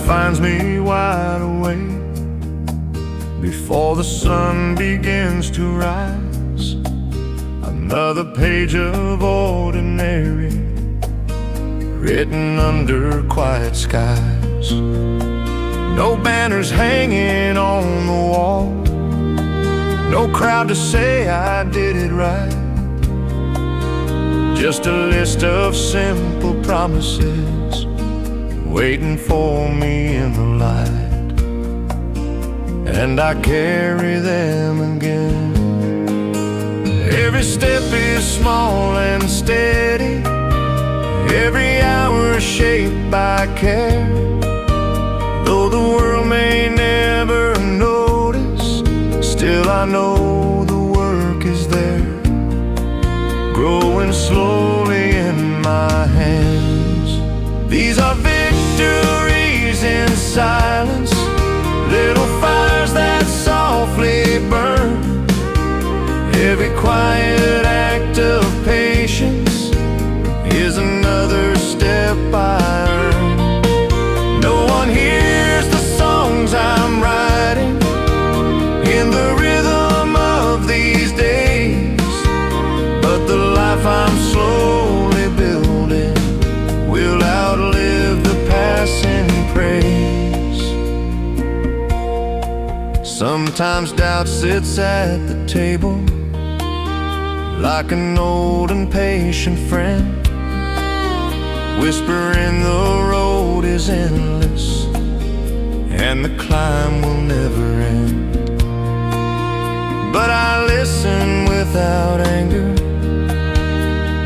finds me wide awake before the sun begins to rise. Another page of ordinary written under quiet skies. No banners hanging on the wall, no crowd to say I did it right. Just a list of simple promises waiting for me in the light, and I carry them again. Every step is small and steady, every hour shaped by care. Though the world may never notice, still I know the work is there, growing slowly in my hands. These are victories in silence, little fires that softly burn. Every quiet act of patience is another step I earn. No one hears the songs I'm writing in the rhythm of these days, but the life I'm slowly building will outlive the passing praise. Sometimes doubt sits at the table like an old and patient friend, whispering the road is endless and the climb will never end. But I listen without anger,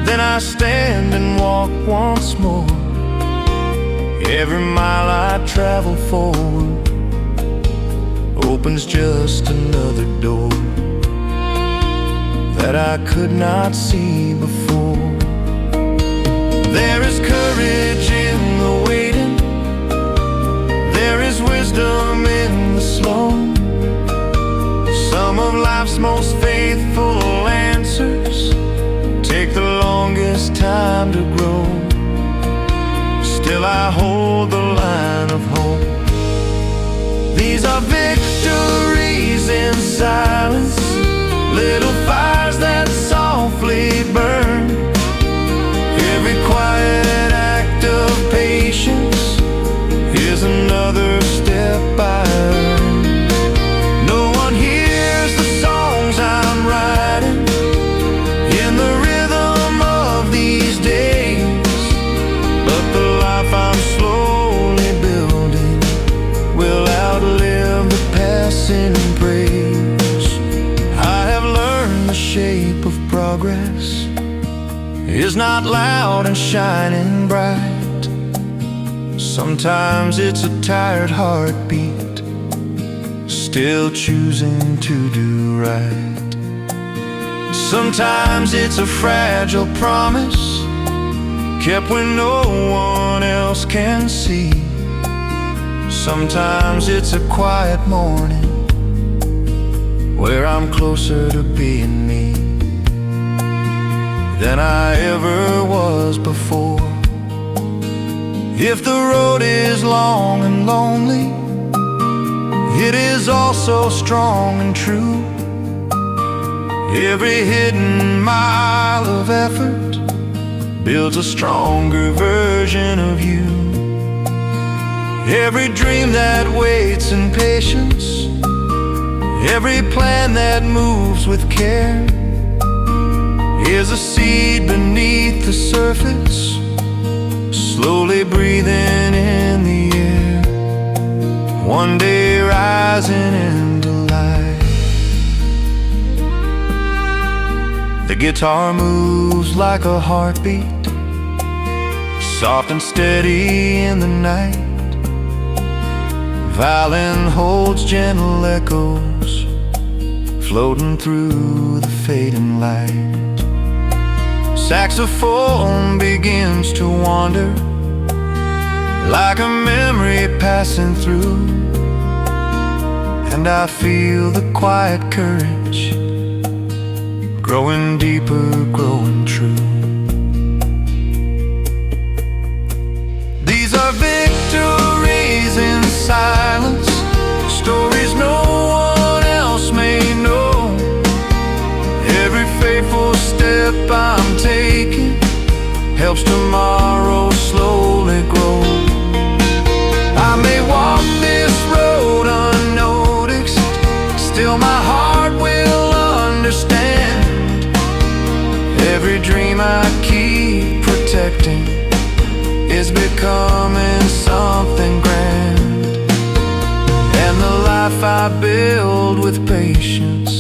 then I stand and walk once more. Every mile I travel forward opens just another door that I could not see before. There is courage in the waiting, there is wisdom in the slow. Some of life's most faithful answers take the longest time to grow. Still I hold the line of hope. These are victories in silence, little fires that softly burn. Every quiet act of patience is another step I earn. No one hears the songs I'm writing in the rhythm of these days, but the life I'm slowly building will outlive the passing praise. I have learned the shape of progress is not loud and shining bright. Sometimes it's a tired heartbeat still choosing to do right. Sometimes it's a fragile promise kept when no one else can see. Sometimes it's a quiet morning where I'm closer to being me than I ever was before. If the road is long and lonely, it is also strong and true. Every hidden mile of effort builds a stronger version of you. Every dream that waits in patience, every plan that moves with care, is a seed beneath the surface, slowly breathing in the air, one day rising into life. The guitar moves like a heartbeat, soft and steady in the night. Violin holds gentle echoes, floating through the fading light. Saxophone begins to wander like a memory passing through, and I feel the quiet courage growing deeper, growing true. These are victories in slowly grow. I may walk this road unnoticed, still my heart will understand. Every dream I keep protecting is becoming something grand. And the life I build with patience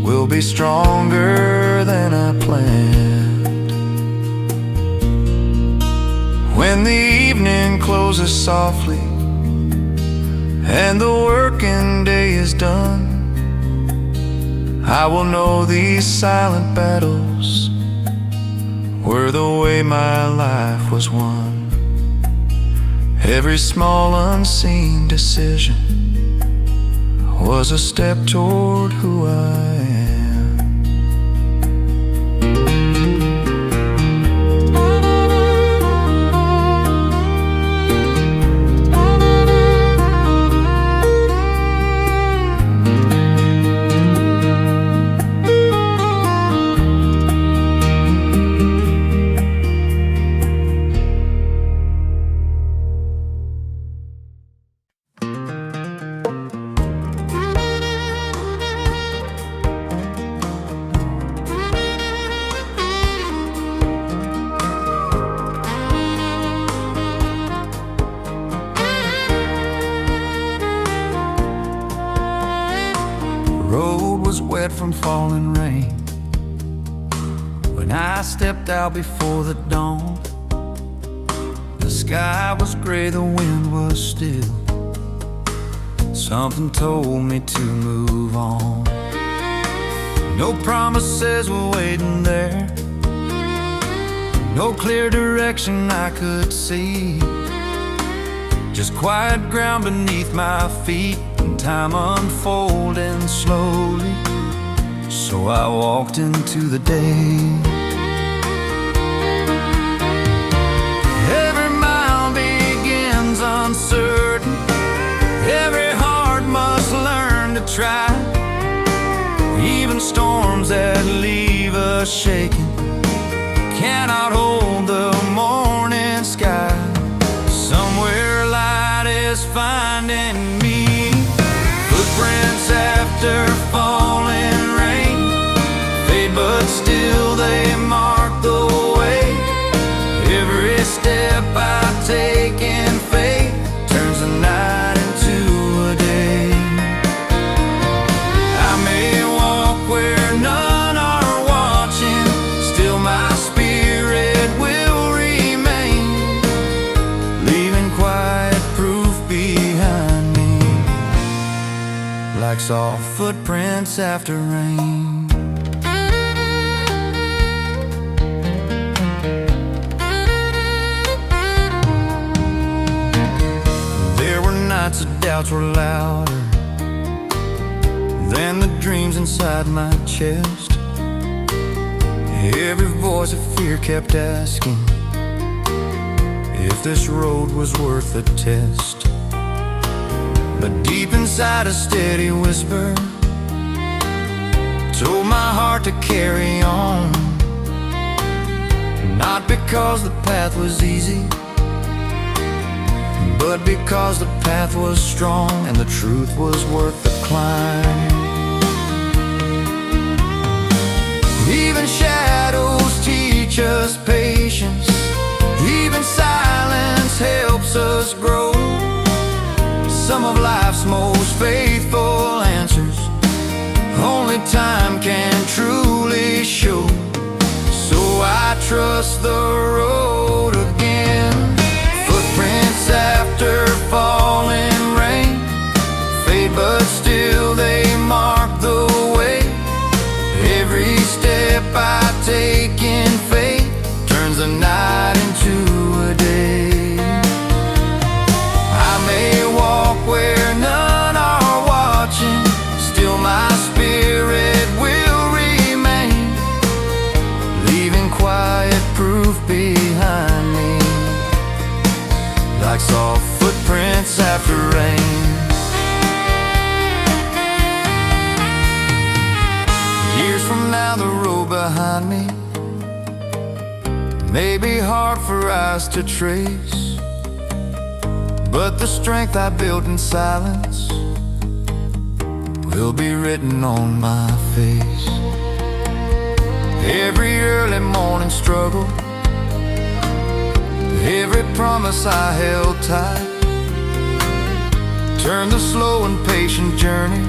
will be stronger than I planned. When the evening closes softly and the working day is done, I will know these silent battles were the way my life was won. Every small unseen decision was a step toward who I am. Road was wet from falling rain when I stepped out before the dawn. The sky was gray, the wind was still. Something told me to move on. No promises were waiting there, no clear direction I could see. Just quiet ground beneath my feet, and time unfolding slowly. So I walked into the day. Every mile begins uncertain, every heart must learn to try. Even storms that leave us shaking cannot hold the morning sky. Somewhere light is finding me, footprints after falling rain fade, but still they mark the way. Every step I take in faith turns the night into a day. I may walk where none are watching, still my spirit will remain, leaving quiet proof behind me, like soft footprints after rain. There were nights the doubts were louder than the dreams inside my chest. Every voice of fear kept asking if this road was worth the test. But deep inside a steady whisper told my heart to carry on. Not because the path was easy, but because the path was strong and the truth was worth the climb. Even shadows teach us patience, even silence helps us grow. Some of life's most faithful answers only time can truly show. So I trust the road again, footprints after falling rain fade, but still they mark the way. Every step I take in faith turns the night into a day. I may walk where none are watching, still my spirit will remain, leaving quiet proof behind me. eyes to trace, but the strength I built in silence will be written on my face. Every early morning struggle, every promise I held tight, turned the slow and patient journey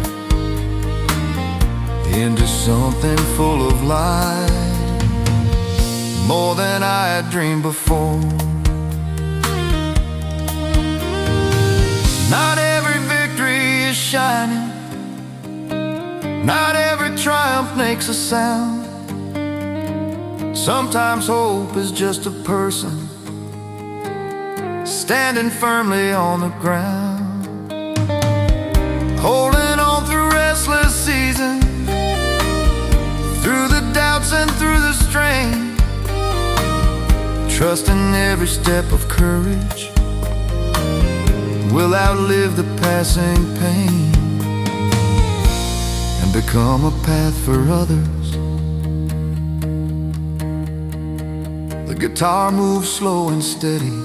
into something full of light, more than I had dreamed before. Not every victory is shining, not every triumph makes a sound. Sometimes hope is just a person standing firmly on the ground, holding on through restless seasons, through the doubts and through the strain, trusting every step of courage will outlive the passing pain and become a path for others. The guitar moves slow and steady,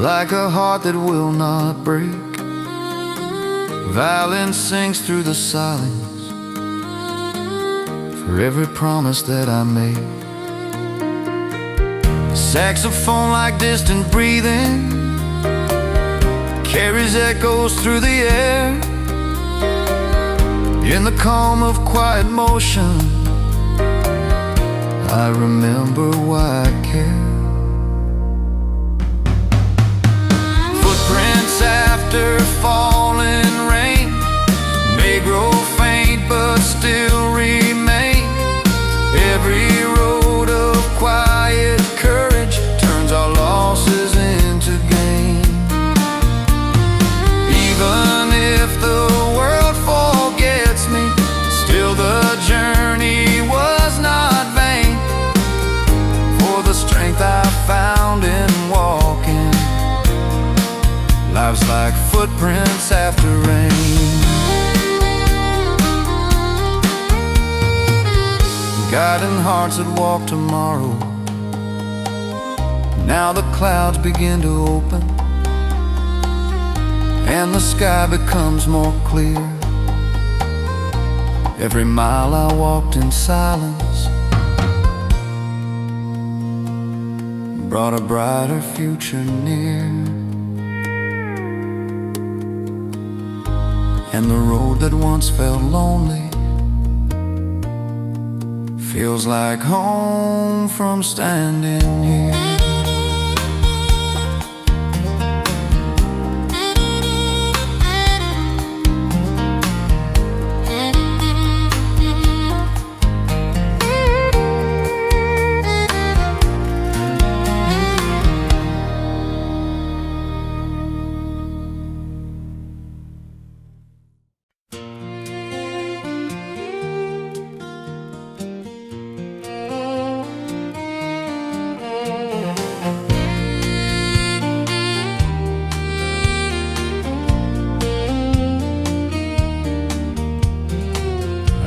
like a heart that will not break. Violin sings through the silence for every promise that I made. Saxophone, like distant breathing, carries echoes through the air. In the calm of quiet motion, I remember why I care. Footprints after falling rain may grow faint but still remain. Every road of quiet courage turns our losses into gain. Even if the world forgets me, still the journey was not vain. For the strength I found in walking, life's like footprints after rain, guiding hearts that walk tomorrow. Now the clouds begin to open and the sky becomes more clear. Every mile I walked in silence brought a brighter future near. And the road that once felt lonely feels like home from standing here.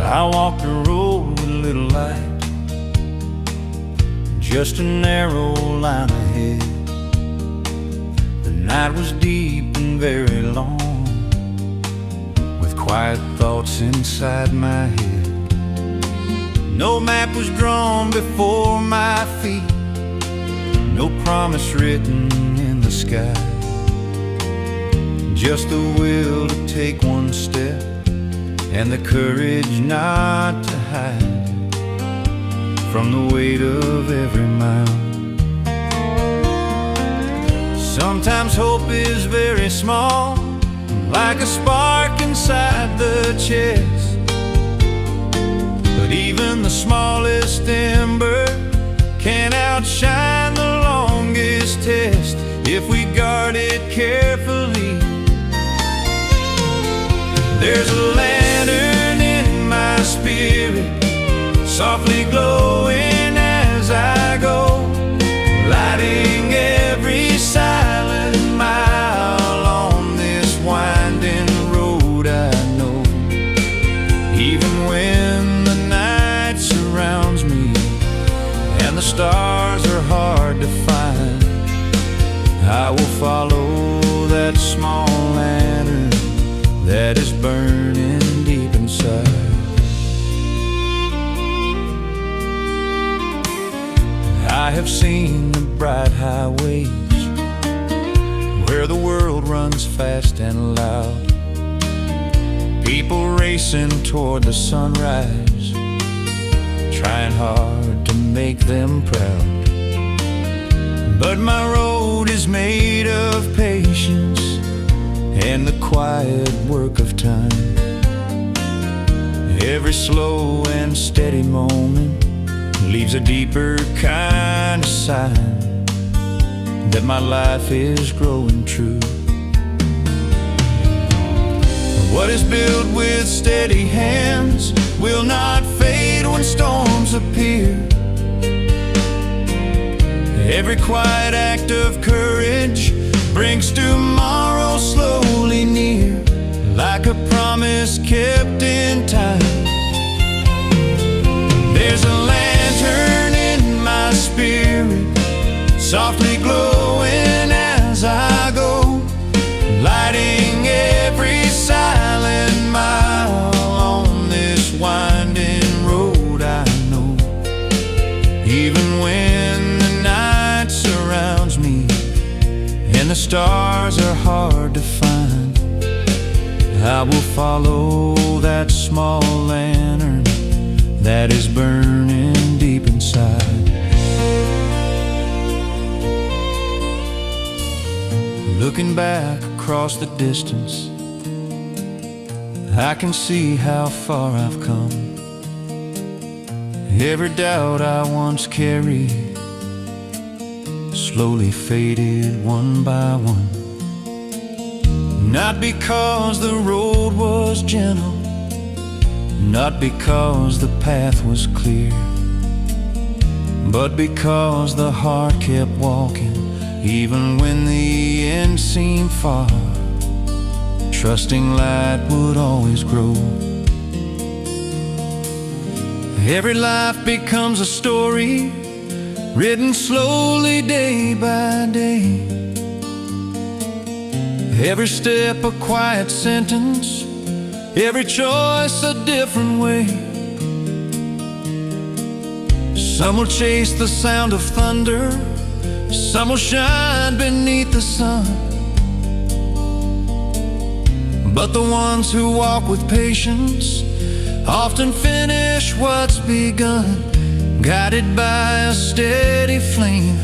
I walked the road with little light, just a narrow line ahead. The night was deep and very long, with quiet thoughts inside my head. No map was drawn before my feet, no promise written in the sky, just the will to take one step and the courage not to hide from the weight of every mile. Sometimes hope is very small, like a spark inside the chest, but even the smallest ember can outshine the longest test if we guard it carefully. There's a lantern in my spirit, softly glowing as I go, lighting every silent mile on this winding road I know. Even when the night surrounds me and the stars are hard hard to find, I will follow that small lantern that is burning deep inside. I have seen the bright highways where the world runs fast and loud, people racing toward the sunrise, trying hard to make them proud. But my road is made of patience and the quiet work of time. Every slow and steady moment leaves a deeper kind of sign that my life is growing true. What is built with steady hands will not fade when storms appear. Every quiet act of courage brings tomorrow slowly near, like a promise kept in time. There's a lantern in my spirit, softly glowing as I go, lighting every silent mile on this winding road I know. Even when the night surrounds me and the stars are hard to find, I will follow that small lantern that is burning deep inside. Looking back across the distance, I can see how far I've come. Every doubt I once carried slowly faded one by one. Not because the road was gentle, not because the path was clear, but because the heart kept walking even when the end seemed far, trusting light would always grow. Every life becomes a story, written slowly day by day. Every step a quiet sentence, every choice a different way. Some will chase the sound of thunder, some will shine beneath the sun. But the ones who walk with patience often finish what's begun, guided by a steady flame.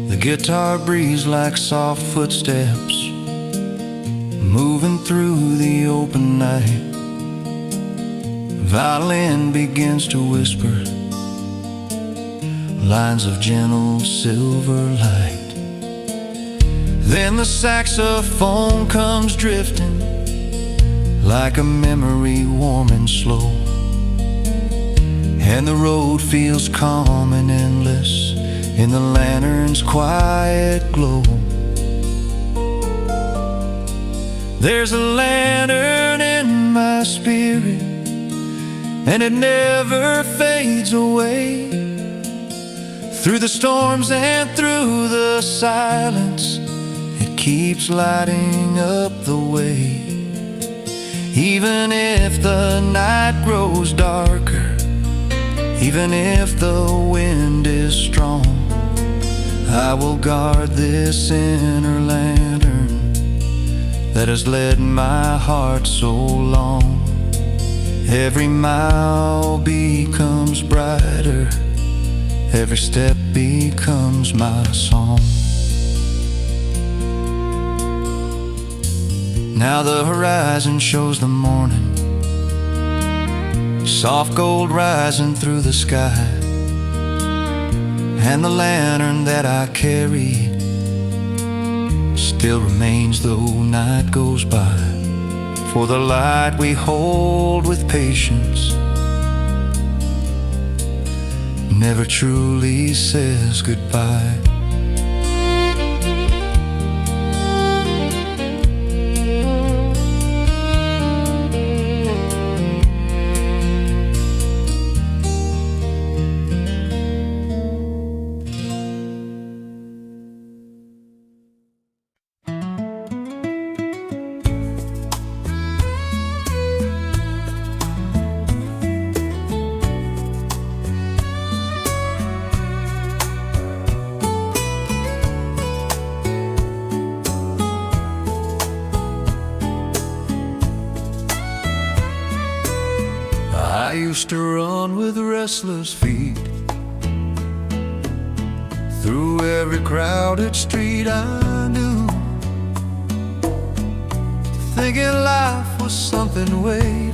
The guitar breathes like soft footsteps, moving through the open night. Violin begins to whisper lines of gentle silver light. Then the saxophone comes drifting like a memory warm and slow, and the road feels calm and endless in the lantern's quiet glow. There's a lantern in my spirit, and it never fades away. Through the storms and through the silence, it keeps lighting up the way. Even if the night grows darker, even if the wind is strong, I will guard this inner lantern that has led my heart so long. Every mile becomes brighter, every step becomes my song. Now the horizon shows the morning, soft gold rising through the sky, and the lantern that I carried still remains though night goes by. For the light we hold with patience never truly says goodbye. used to run with restless feet through every crowded street I knew, thinking life was something waiting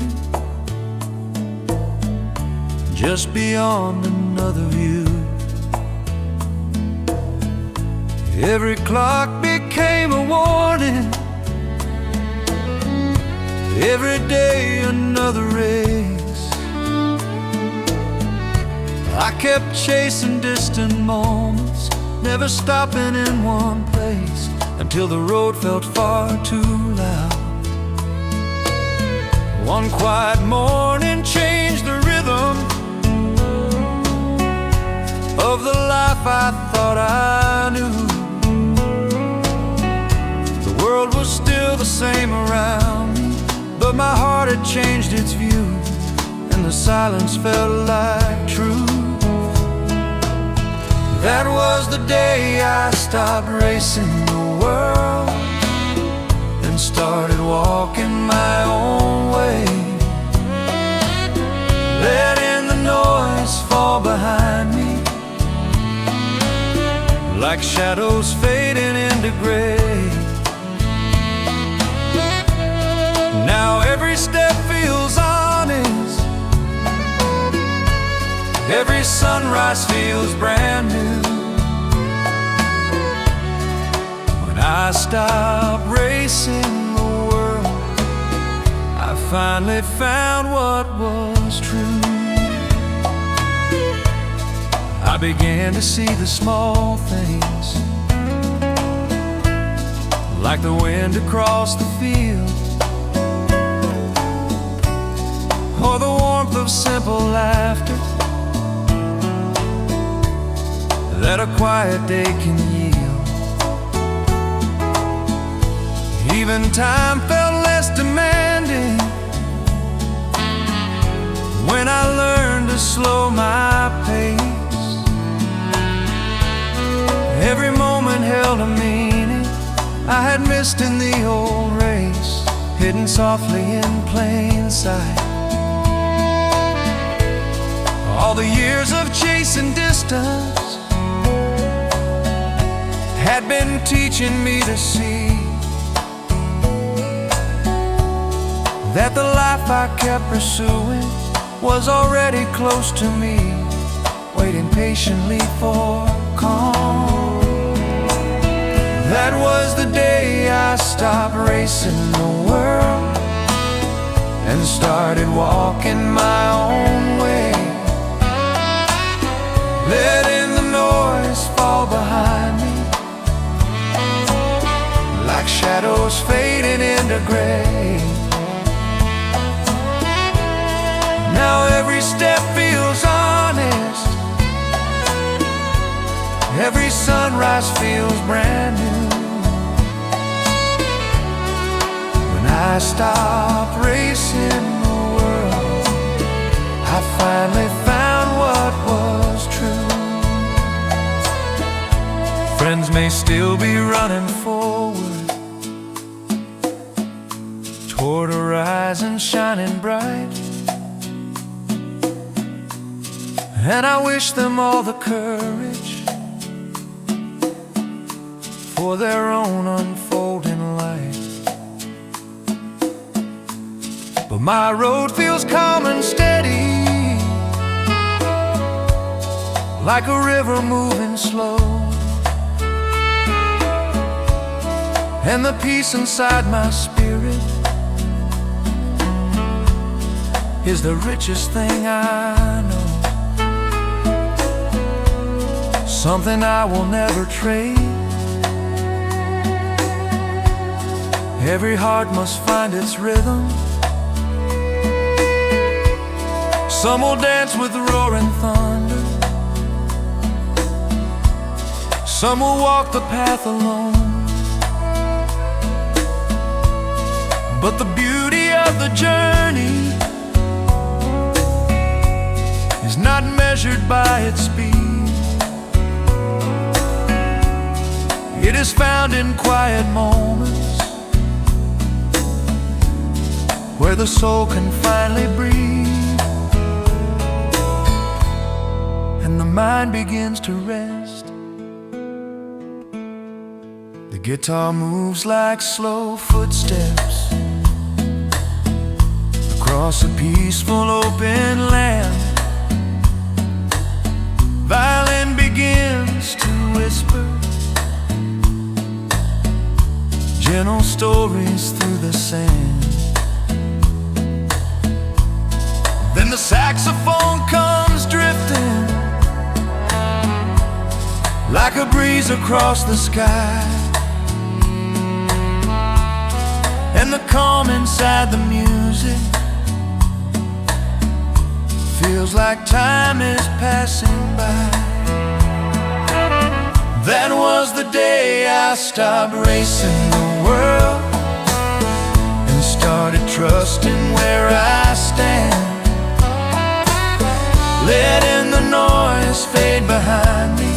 just beyond another view. Every clock became a warning, every day another race. I kept chasing distant moments, never stopping in one place, until the road felt far too loud. One quiet morning changed the rhythm of the life I thought I knew. The world was still the same around me, but my heart had changed its view, and the silence felt like truth. That was the day I stopped racing the world and started walking my own way, letting the noise fall behind me like shadows fading into gray. Now every step feels honest, every sunrise feels brand new. When I stop racing the world, I finally found what was true. I began to see the small things, like the wind across the field, or the warmth of simple laughter that a quiet day can yield. Even time felt less demanding when I learned to slow my pace. Every moment held a meaning I had missed in the old race, hidden softly in plain sight. All the years of chasing distance had been teaching me to see that the life I kept pursuing was already close to me, waiting patiently for calm. That was the day I stopped racing the world and started walking my own way, letting the noise fall behind me like shadows fading into gray. Now every step feels honest, every sunrise feels brand new. When I stopped racing the world, I finally found what was true. Friends may still be running forward toward a horizon shining bright, and I wish them all the courage for their own unfolding light. But my road feels calm and steady, like a river moving slow, and the peace inside my spirit is the richest thing I know. Something I will never trade. Every heart must find its rhythm. Some will dance with roaring thunder, some will walk the path alone. But the beauty of the journey is not measured by its speed. It is found in quiet moments where the soul can finally breathe. mind begins to rest. The guitar moves like slow footsteps across a peaceful open land. Violin begins to whisper gentle stories through the sand. Then the saxophone comes drifting like a breeze across the sky, and the calm inside the music feels like time is passing by. That was the day I stopped racing the world and started trusting where I stand, letting the noise fade behind me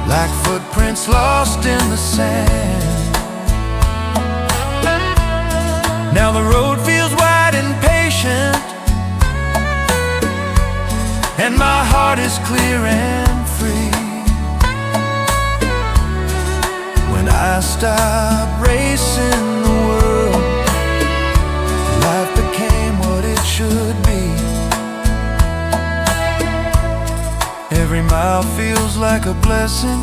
like footprints lost in the sand. Now the road feels wide and patient, and my heart is clear and free. When I stopped racing the world, life became what it should be. Every mile feels like a blessing,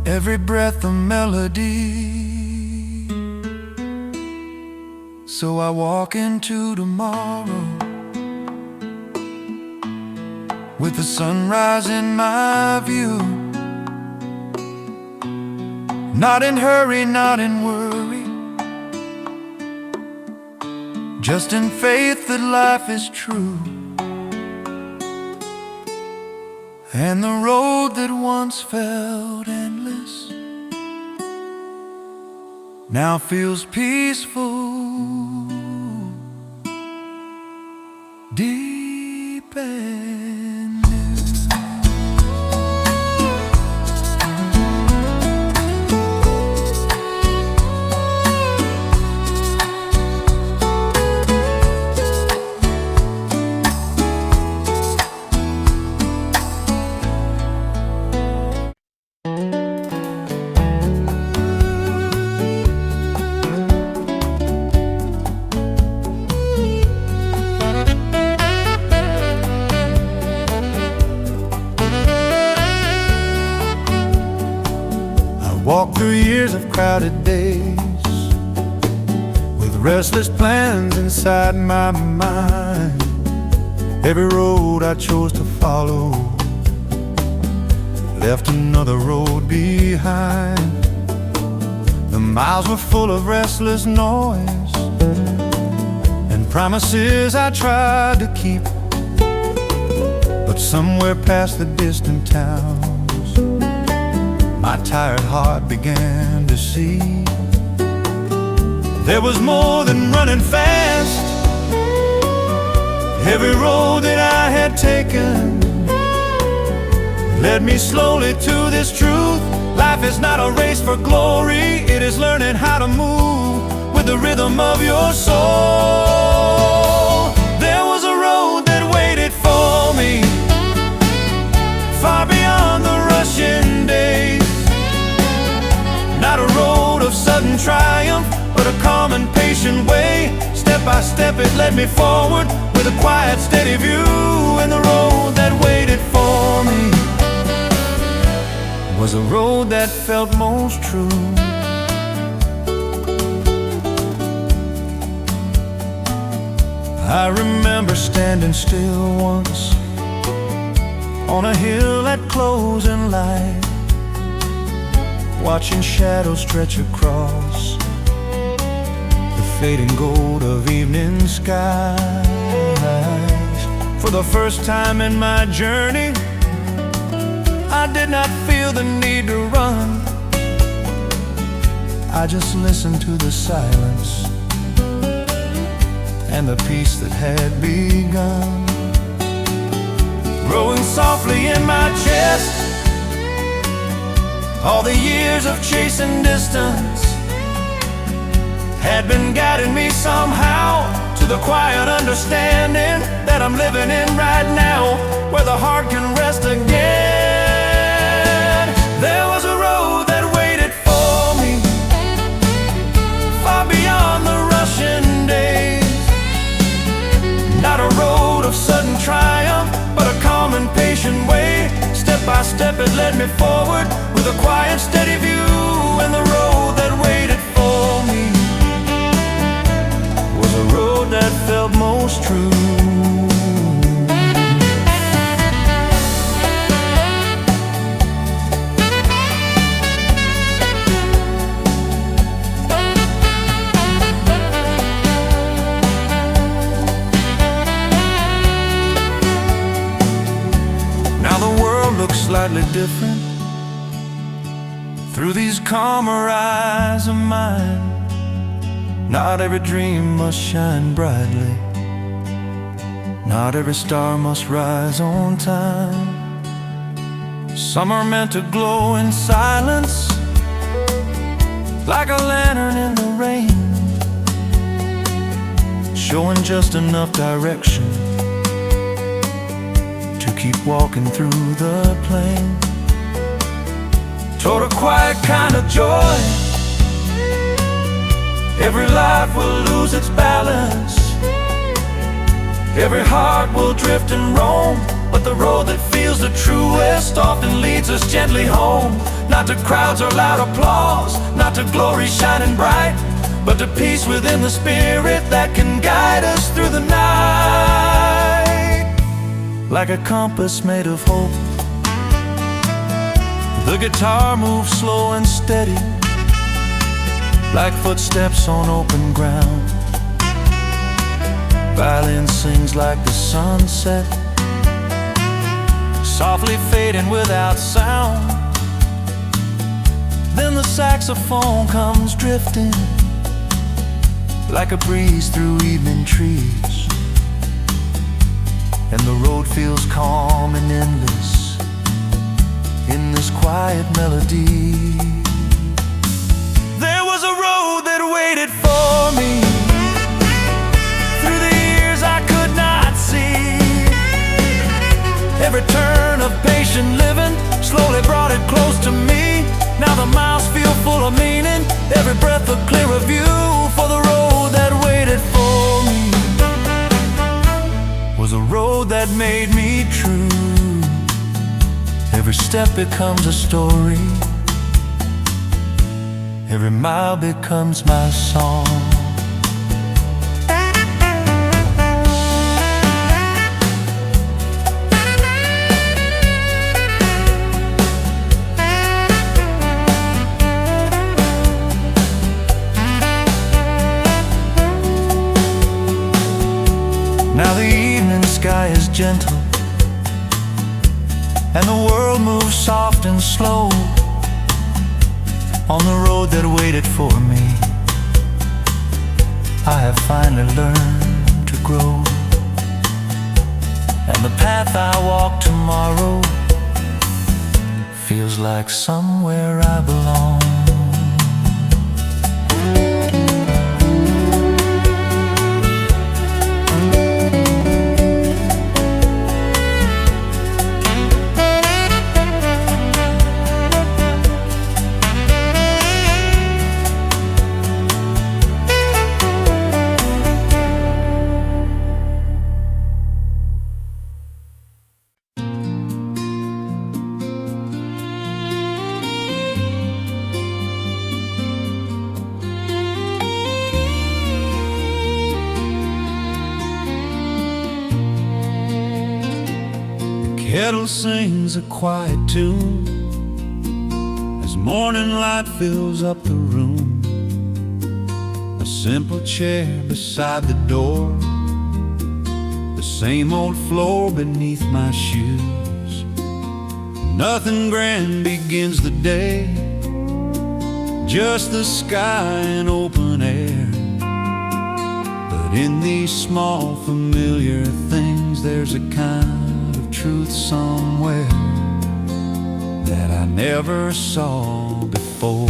every breath a melody. So I walk into tomorrow with the sunrise in my view, not in hurry, not in worry, just in faith that life is true. And the road that once felt endless now feels peaceful, deep and new. Walk through years of crowded days with restless plans inside my mind. Every road I chose to follow left another road behind. The miles were full of restless noise and promises I tried to keep, but somewhere past the distant towns my tired heart began to see there was more than running fast. Every road that I had taken led me slowly to this truth. Life is not a race for glory, it is learning how to move with the rhythm of your soul. There was a road that waited for me far beyond the rushing days. Not a road of sudden triumph, but a calm and patient way. Step by step it led me forward with a quiet, steady view. And the road that waited for me was a road that felt most true. I remember standing still once on a hill at closing light, watching shadows stretch across the fading gold of evening skies. For the first time in my journey, I did not feel the need to run. I just listened to the silence and the peace that had begun, growing softly in my chest. All the years of chasing distance had been guiding me somehow to the quiet understanding that I'm living in right now, where the heart can rest again. There was a road that waited for me, far beyond the rushing days. Not a road of sudden triumph, but a calm and patient way. Step by step it led me forward, with a quiet, steady view. And the road that waited for me was a road that felt most true. Now the world looks slightly different through these calmer eyes of mine. Not every dream must shine brightly, not every star must rise on time. Some are meant to glow in silence, like a lantern in the rain, showing just enough direction to keep walking through the plain, toward a quiet kind of joy. Every life will lose its balance, every heart will drift and roam, but the road that feels the truest often leads us gently home. Not to crowds or loud applause, not to glory shining bright, but to peace within the spirit that can guide us through the night. Like a compass made of hope, the guitar moves slow and steady, like footsteps on open ground. Violin sings like the sunset, softly fading without sound. Then the saxophone comes drifting, like a breeze through evening trees, and the road feels calm and endless in this quiet melody. There was a road that waited for me, through the years I could not see. Every turn of patient living slowly brought it close to me. Now the miles feel full of meaning, every breath a clearer view. For the road that waited for me was a road that made me true. Every step becomes a story, every mile becomes my song. Now the evening sky is gentle, and the world moves soft and slow on the road that waited for me. I have finally learned to grow, and the path I walk tomorrow feels like somewhere I belong. Kettle sings a quiet tune as morning light fills up the room. A simple chair beside the door, the same old floor beneath my shoes. Nothing grand begins the day, just the sky and open air. But in these small familiar things there's a kind truth somewhere that I never saw before.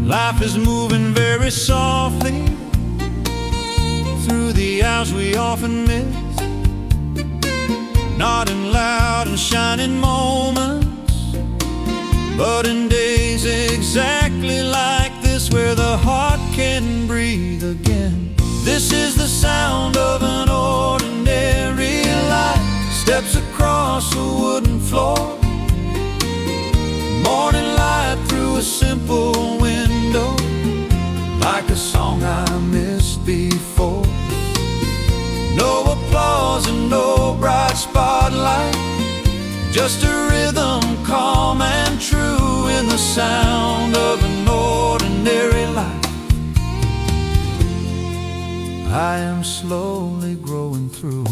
Life is moving very softly, through the hours we often miss, not in loud and shining moments, but in days exactly like this, where the heart can breathe again. This is the sound of an ordinary life. Steps across a wooden floor, morning light through a simple window, like a song I missed before. No applause and no bright spotlight, just a rhythm calm and true in the sound of an ordinary life. I am slowly growing through.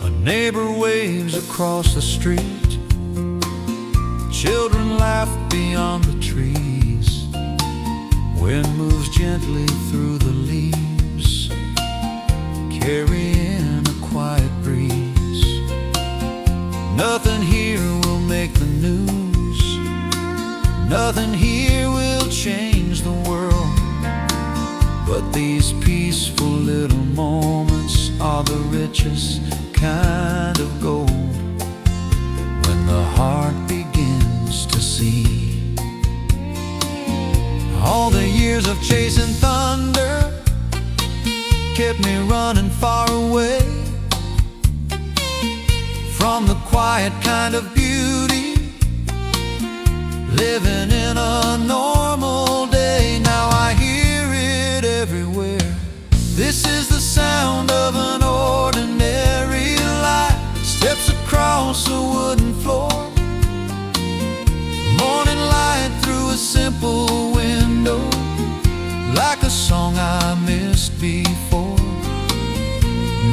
A neighbor waves across the street, children laugh beyond the trees, wind moves gently through the leaves, carrying a quiet breeze. Nothing here will make the news, nothing here will change the world, but these peaceful little moments are the richest kind of gold. When the heart begins to see, all the years of chasing thunder kept me running far away from the quiet kind of beauty, living in a normal day. Now I hear it everywhere. This is the sound of an ordinary life. Steps across a wooden floor, morning light through a simple window, like a song I missed before.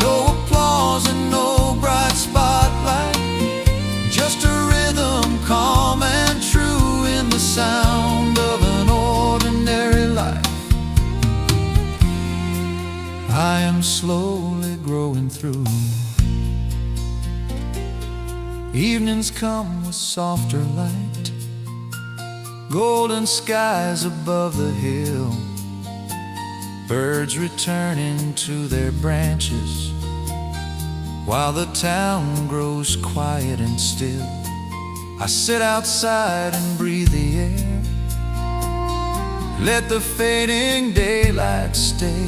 No applause and no bright spotlight, just a rhythm calm and true in the sound of an ordinary life. I am slowly growing through. Evenings come with softer light, golden skies above the hill, birds returning to their branches, while the town grows quiet and still. I sit outside and breathe the air, let the fading daylight stay,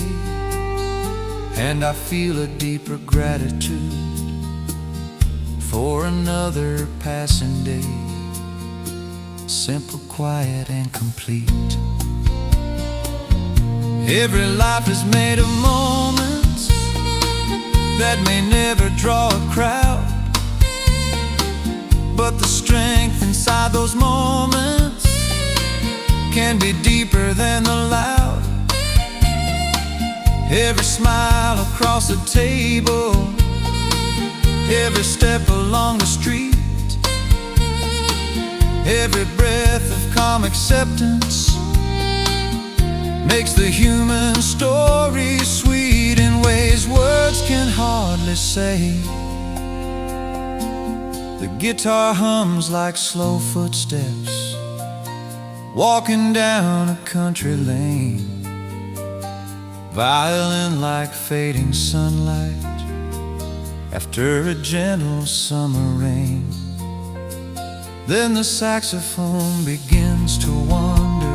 and I feel a deeper gratitude for another passing day, simple, quiet, and complete. Every life is made of moments that may never draw a crowd, but the strength inside those moments can be deeper than the loud. Every smile across the table, every step along the street, every breath of calm acceptance makes the human story sweet in ways words can hardly say. The guitar hums like slow footsteps walking down a country lane, violin like fading sunlight after a gentle summer rain. Then the saxophone begins to wander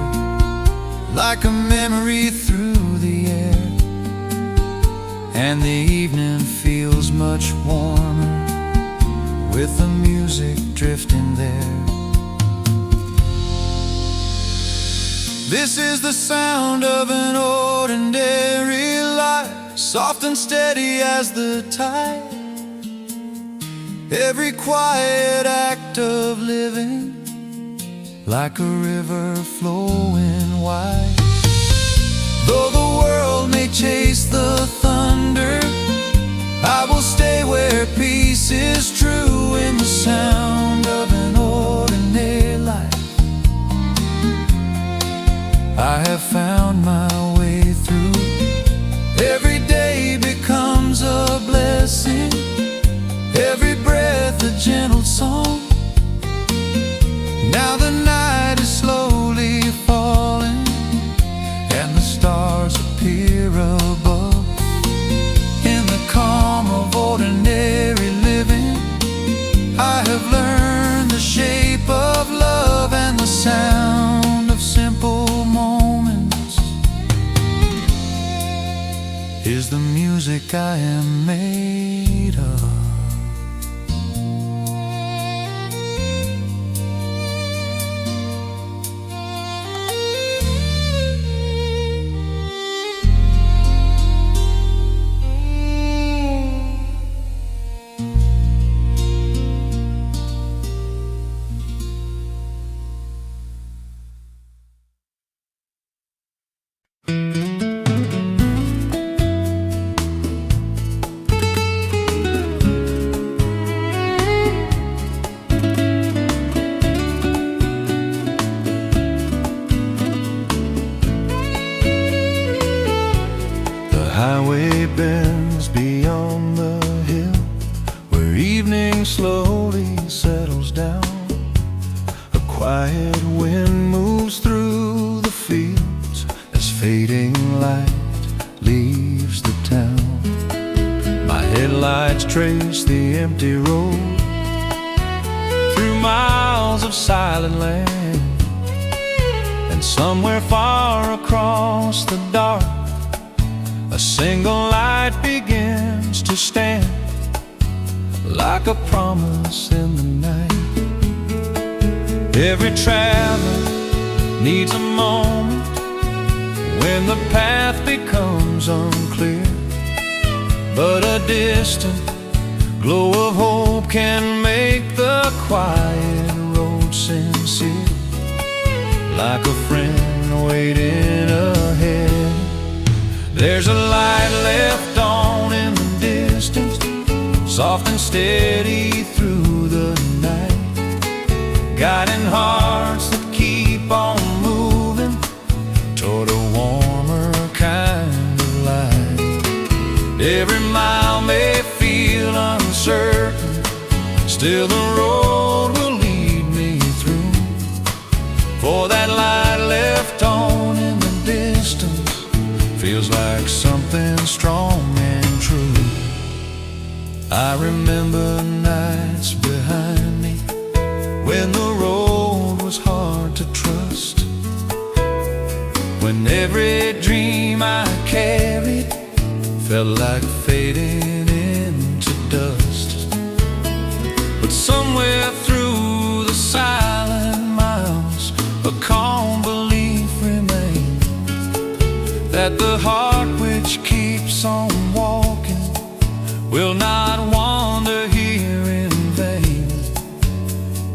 like a memory through the air, and the evening feels much warmer with the music drifting there. This is the sound of an ordinary life, soft and steady as the tide, every quiet act of living like a river flowing wide. Though the world may chase the thunder, I will stay where peace is true in the sound of an ordinary life. I have found my way through. Every day becomes a blessing, every breath a gentle song. Now the night is slow is the music I am made of. Highway bends beyond the hill, where evening slowly settles down. A quiet wind moves through the fields as fading light leaves the town. My headlights trace the empty road through miles of silent land, and somewhere far across the dark, a single light begins to stand, like a promise in the night. Every traveler needs a moment when the path becomes unclear, but a distant glow of hope can make the quiet road sincere, like a friend waiting ahead. There's a light left on in the distance, soft and steady through the night, guiding hearts that keep on moving toward a warmer kind of light. Every mile may feel uncertain, still the road will lead me through, for that light left on in the distance feels like something strong and true. I remember nights behind me when the road was hard to trust, when every dream I carried felt like fading into dust. But somewhere through the silent miles, a calm belief remained that the heart which keeps on walking will not wander here in vain,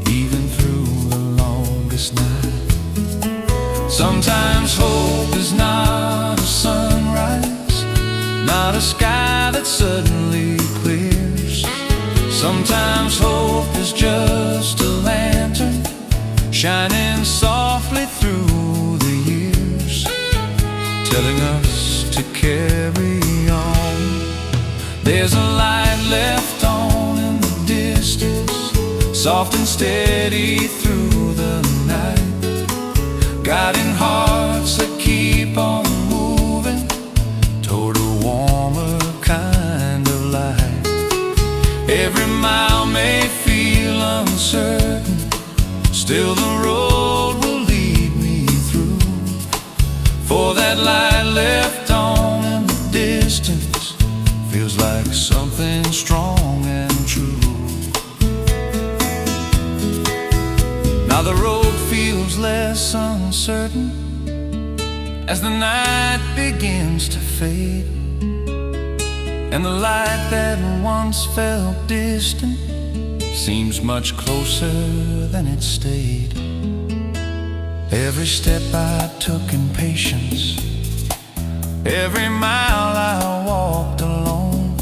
even through the longest night. Sometimes hope is not a sunrise, not a sky that suddenly clears. Sometimes hope is just a lantern shining softly through the years, telling us to carry on. There's a light left on in the distance, soft and steady through the night, guiding hearts that keep on moving toward a warmer kind of light. Every mile may feel uncertain, still the road will lead me through, for that light left on in the distance feels like something strong and true. Now the road feels less uncertain as the night begins to fade, and the light that once felt distant seems much closer than it stayed. Every step I took in patience, every mile I walked alone,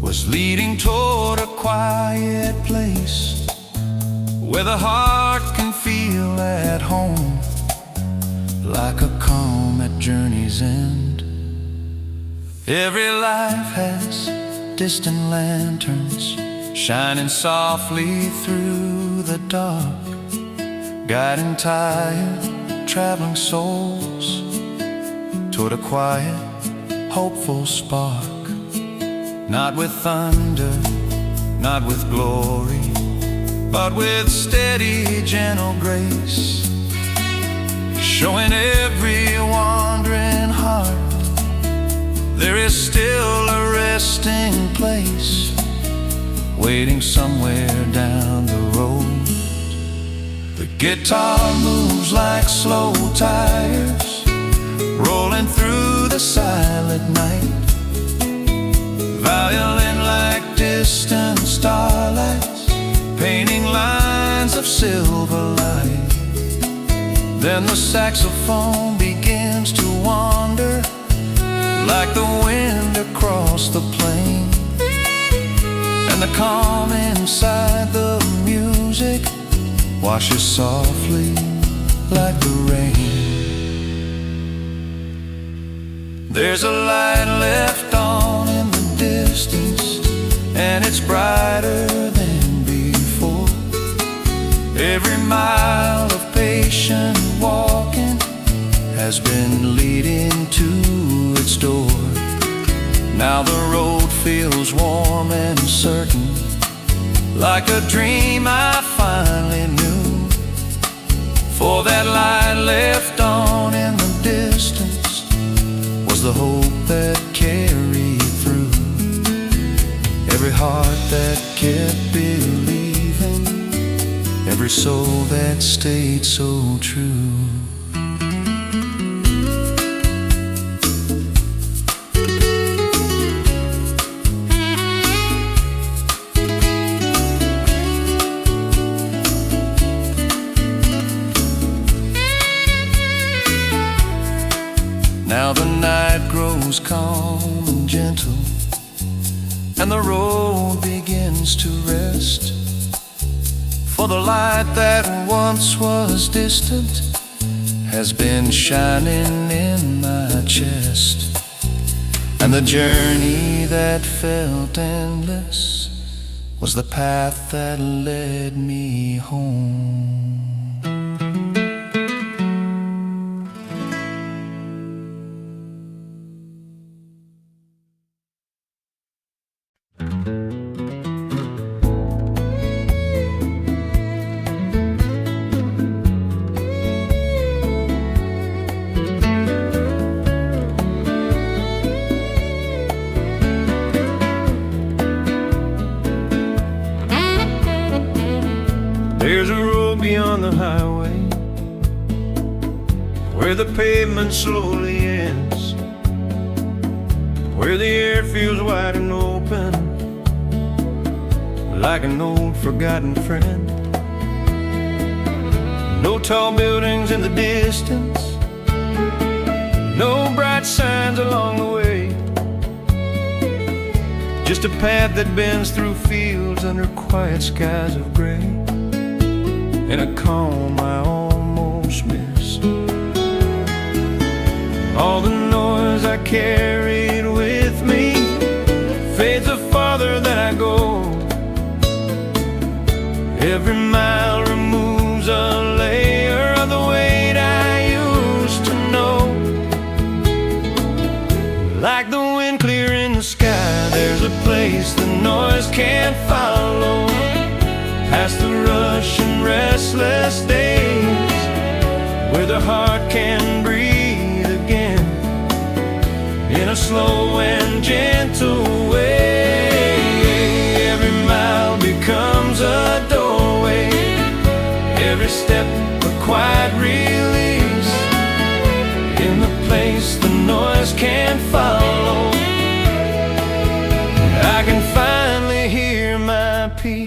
was leading toward a quiet place where the heart can feel at home, like a calm at journey's end. Every life has distant lanterns shining softly through the dark, guiding tired, traveling souls toward a quiet, hopeful spark. Not with thunder, not with glory, but with steady, gentle grace, showing every wandering heart there is still a resting place waiting somewhere down the road. The guitar moves like slow tires rolling through the silent night. Violin like distant starlights painting lines of silver light. Then the saxophone begins to wander like the wind across the plain, and the calm inside the music washes softly like the rain. There's a light left on in the distance, and it's brighter than before. Every mile of patient walking has been leading to its door. Now the road feels warm and certain, like a dream I finally knew. For that light left on in the distance was the hope that carried through every heart that kept believing, every soul that stayed so true. Now the night grows calm and gentle, and the road begins to rest. For the light that once was distant has been shining in my chest, and the journey that felt endless was the path that led me home. There's a road beyond the highway where the pavement slowly ends, where the air feels wide and open like an old forgotten friend. No tall buildings in the distance, no bright signs along the way, just a path that bends through fields under quiet skies of gray, in a calm I almost missed. All the noise I carried with me fades the farther that I go. Every mile removes a layer of the weight I used to know. Like the wind clearing the sky, there's a place the noise can't follow. Past the rush and restless days, where the heart can breathe again in a slow and gentle way. Every mile becomes a doorway, every step a quiet release, in the place the noise can't follow. I can finally hear my peace.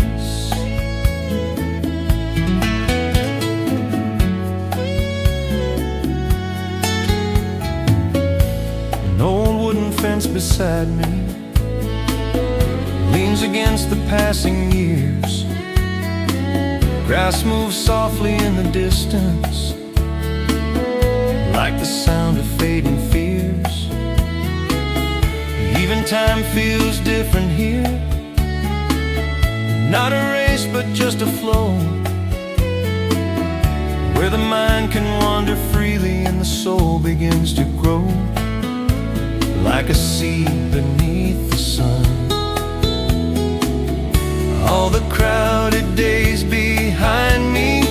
Fence beside me leans against the passing years. Grass moves softly in the distance, like the sound of fading fears. Even time feels different here, not a race but just a flow, where the mind can wander freely and the soul begins to grow, like a seed beneath the sun. All the crowded days behind me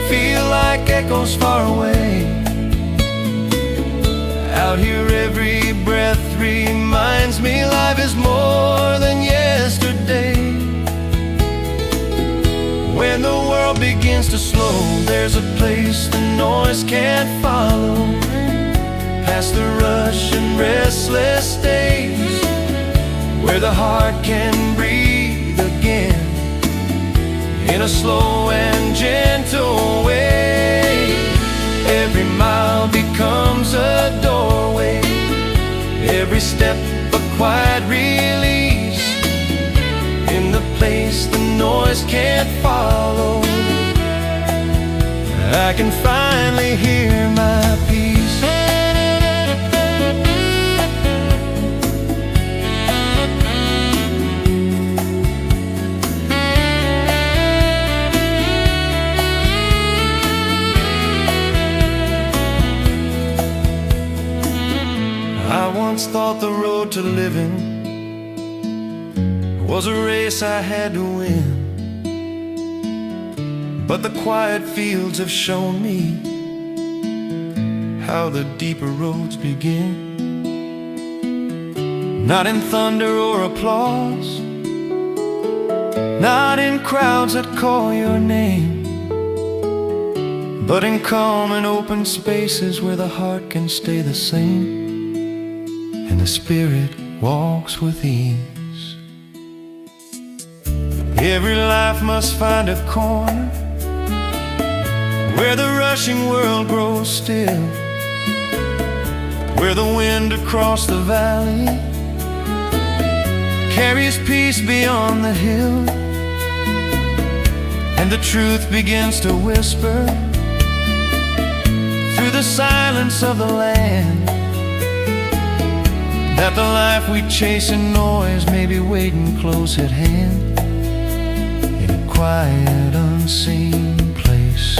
feel like echoes far away. Out here every breath reminds begins to slow, there's a place the noise can't follow, past the rush and restless days, where the heart can breathe again in a slow and gentle way. Every mile becomes a doorway, every step a quiet release, in the place the noise can't follow, I can finally hear my peace. I once thought the road to living was a race I had to win, but the quiet fields have shown me how the deeper roads begin. Not in thunder or applause, not in crowds that call your name, but in calm and open spaces where the heart can stay the same, and the spirit walks with ease. Every life must find a corner where the rushing world grows still, where the wind across the valley carries peace beyond the hill, and the truth begins to whisper through the silence of the land, that the life we chase in noise may be waiting close at hand, in a quiet, unseen place.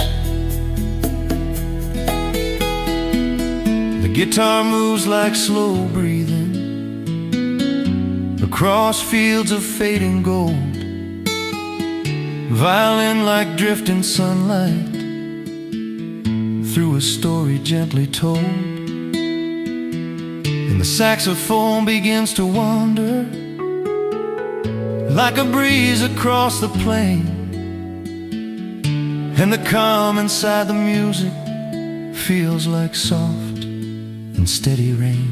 The guitar moves like slow breathing across fields of fading gold, violin like drifting sunlight through a story gently told. And the saxophone begins to wander like a breeze across the plain, and the calm inside the music feels like soft and steady rain.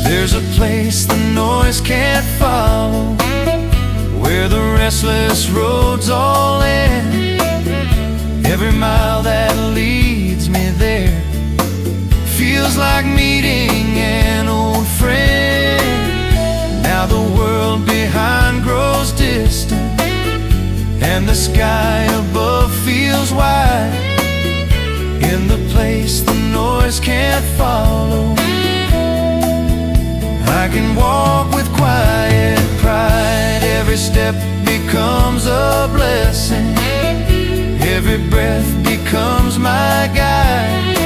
There's a place the noise can't follow, where the restless roads all end. Every mile that leads me there feels like meeting an old friend. Now the world behind grows distant, and the sky above feels wide, in the place the noise can't follow, I can walk with quiet pride. Every step becomes a blessing, every breath becomes my guide,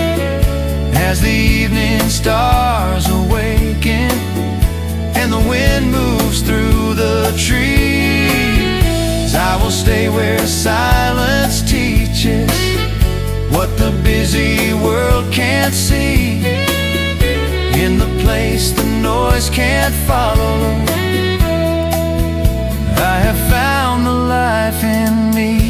as the evening stars awaken and the wind moves through the trees. I will stay where silence teaches what the busy world can't see, in the place the noise can't follow, I have found the life in me.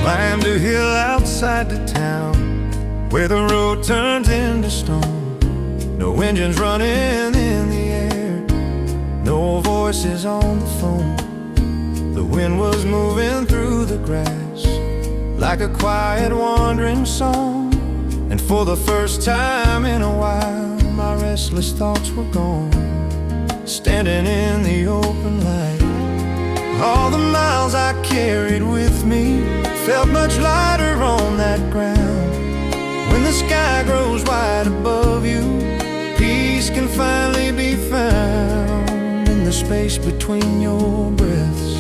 Climbed a hill outside the town, where the road turns into stone. No engines running in the air, no voices on the phone. The wind was moving through the grass like a quiet wandering song, and for the first time in a while my restless thoughts were gone. Standing in the open light, All the miles I carried with me felt much lighter on that ground. When the sky grows wide above you, peace can finally be found in the space between your breaths.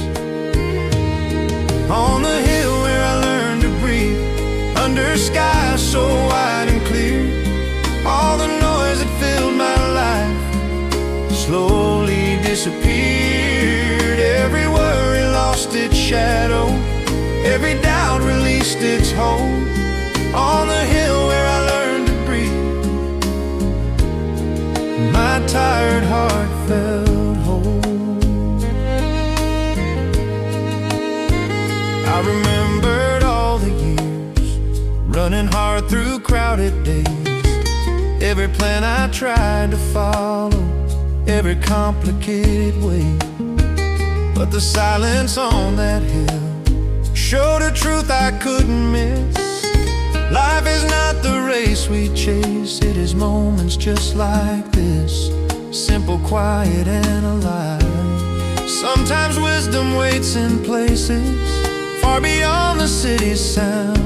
On the hill where I learned to breathe, under skies so wide and clear, all the noise that filled my life slowly disappeared. Every worry lost its shadow, every doubt released its hold. On the hill where I learned to breathe, my tired heart felt whole. I remembered all the years, running hard through crowded days, every plan I tried to follow, every complicated way. But the silence on that hill showed a truth I couldn't miss. Life is not the race we chase, it is moments just like this, simple, quiet, and alive. Sometimes wisdom waits in places far beyond the city's sound,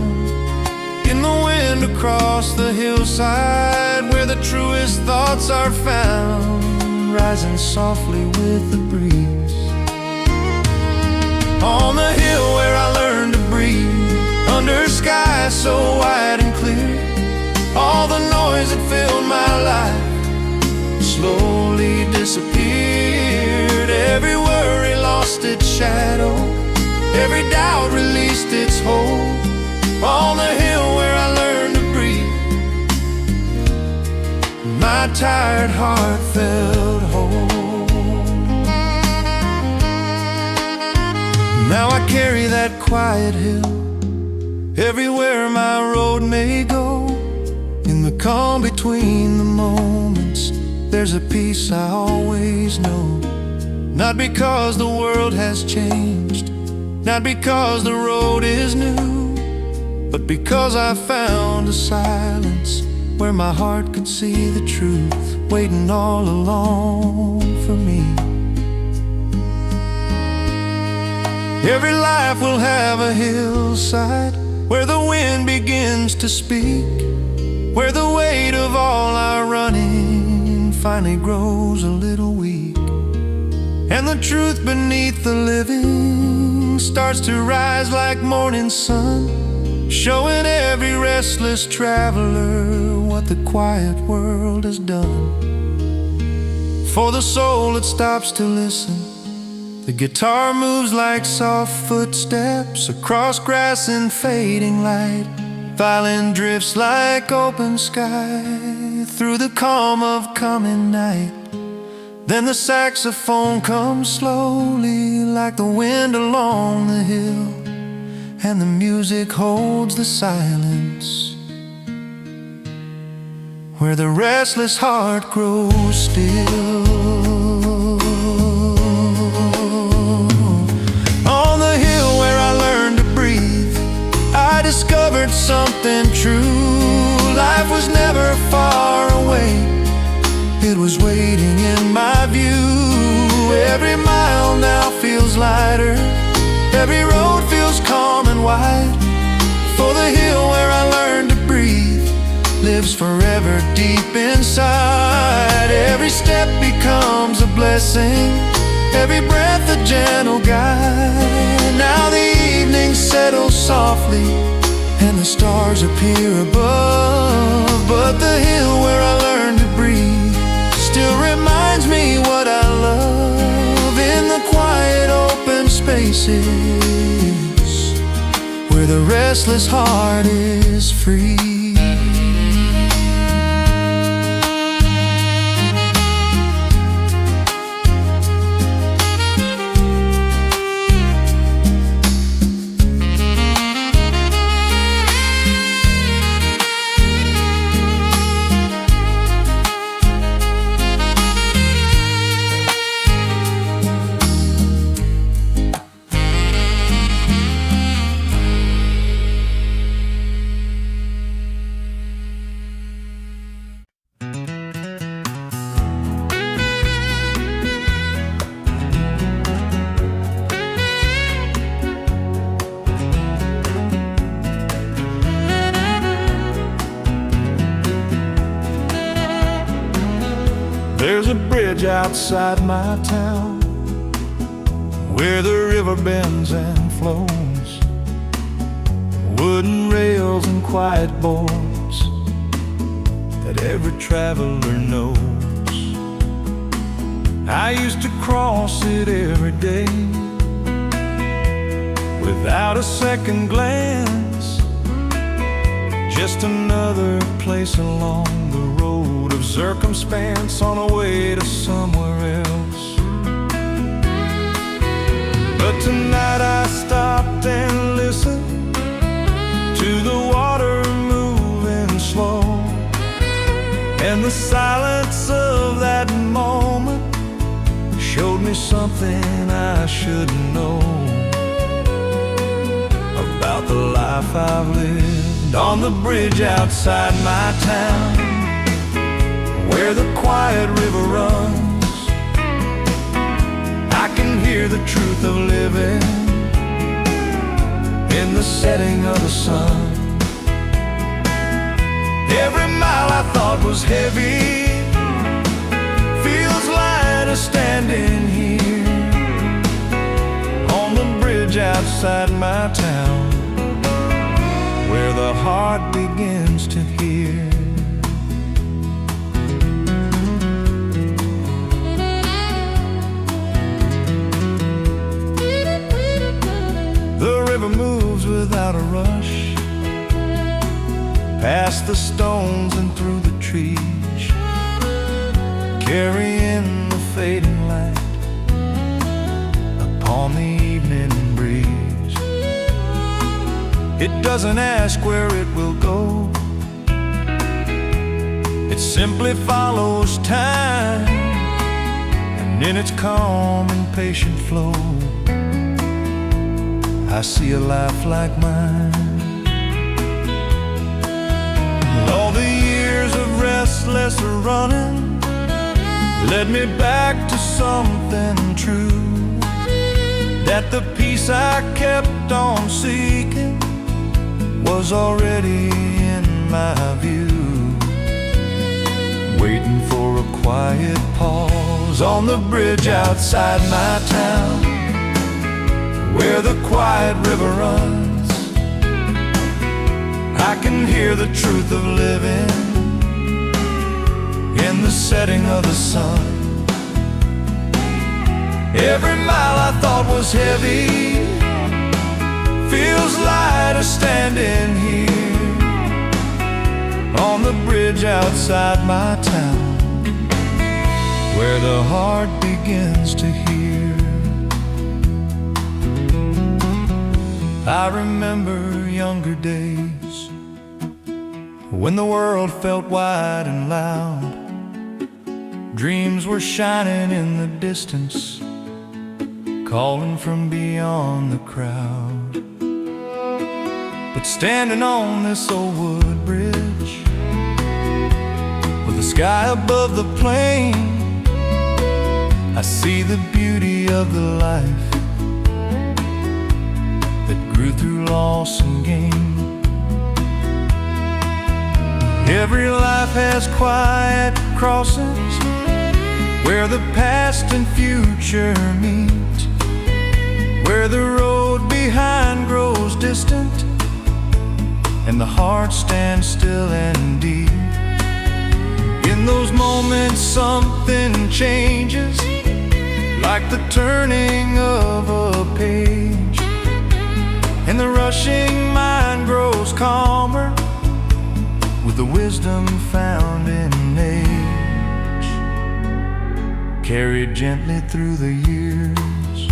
in the wind across the hillside, where the truest thoughts are found, rising softly with the breeze. On the hill where I learned to breathe, under skies so wide and clear, all the noise that filled my life slowly disappeared. Every worry lost its shadow, every doubt released its hold. On the hill where I learned to breathe, my tired heart felt whole. Now I carry that quiet hill everywhere my road may go. In the calm between the moments, there's a peace I always know. Not because the world has changed, not because the road is new, but because I found a silence where my heart could see the truth, waiting all along for me. Every life will have a hillside where the wind begins to speak, where the weight of all our running finally grows a little weak, and the truth beneath the living starts to rise like morning sun, showing every restless traveler what the quiet world has done. For the soul that stops to listen, the guitar moves like soft footsteps across grass and fading light. Violin drifts like open sky through the calm of coming night. Then the saxophone comes slowly like the wind along the hill, and the music holds the silence where the restless heart grows still. On the hill where I learned to breathe, I discovered something true. Life was never far away, it was waiting in my view. Every mile now feels lighter, every road feels calm and wide. For the hill where I learned to breathe lives forever deep inside. Every step becomes a blessing, every breath a gentle guide. Now the evening settles softly and the stars appear above, but the hill where I learned to breathe still reminds me what I love. In the quiet open spaces where the restless heart is free. There's a bridge outside my town where the river bends and flows, wooden rails and quiet boards that every traveler knows. I used to cross it every day without a second glance, just another place along the road of circumstance on a way to somewhere else. But tonight I stopped and listened to the water moving slow, and the silence of that moment showed me something I should know about the life I've lived on the bridge outside my town, where the quiet river runs. I can hear the truth of living in the setting of the sun. Every mile I thought was heavy feels lighter standing here on the bridge outside my town, where the heart begins to hear. The river moves without a rush, past the stones and through the trees, carrying the fading light upon the evening breeze. It doesn't ask where it will go, it simply follows time, and in its calm and patient flow I see a life like mine. All the years of restless running led me back to something true, that the peace I kept on seeking was already in my view, waiting for a quiet pause on the bridge outside my town, where the quiet river runs. I can hear the truth of living in the setting of the sun. Every mile I thought was heavy feels lighter standing here on the bridge outside my town, where the heart begins to hear. I remember younger days when the world felt wide and loud. Dreams were shining in the distance, calling from beyond the crowd. But standing on this old wood bridge, with the sky above the plain, I see the beauty of the life that grew through loss and gain. Every life has quiet crossings where the past and future meet, where the road behind grows distant and the heart stands still and deep. In those moments something changes, like the turning of a page, and the rushing mind grows calmer with the wisdom found in age, carried gently through the years.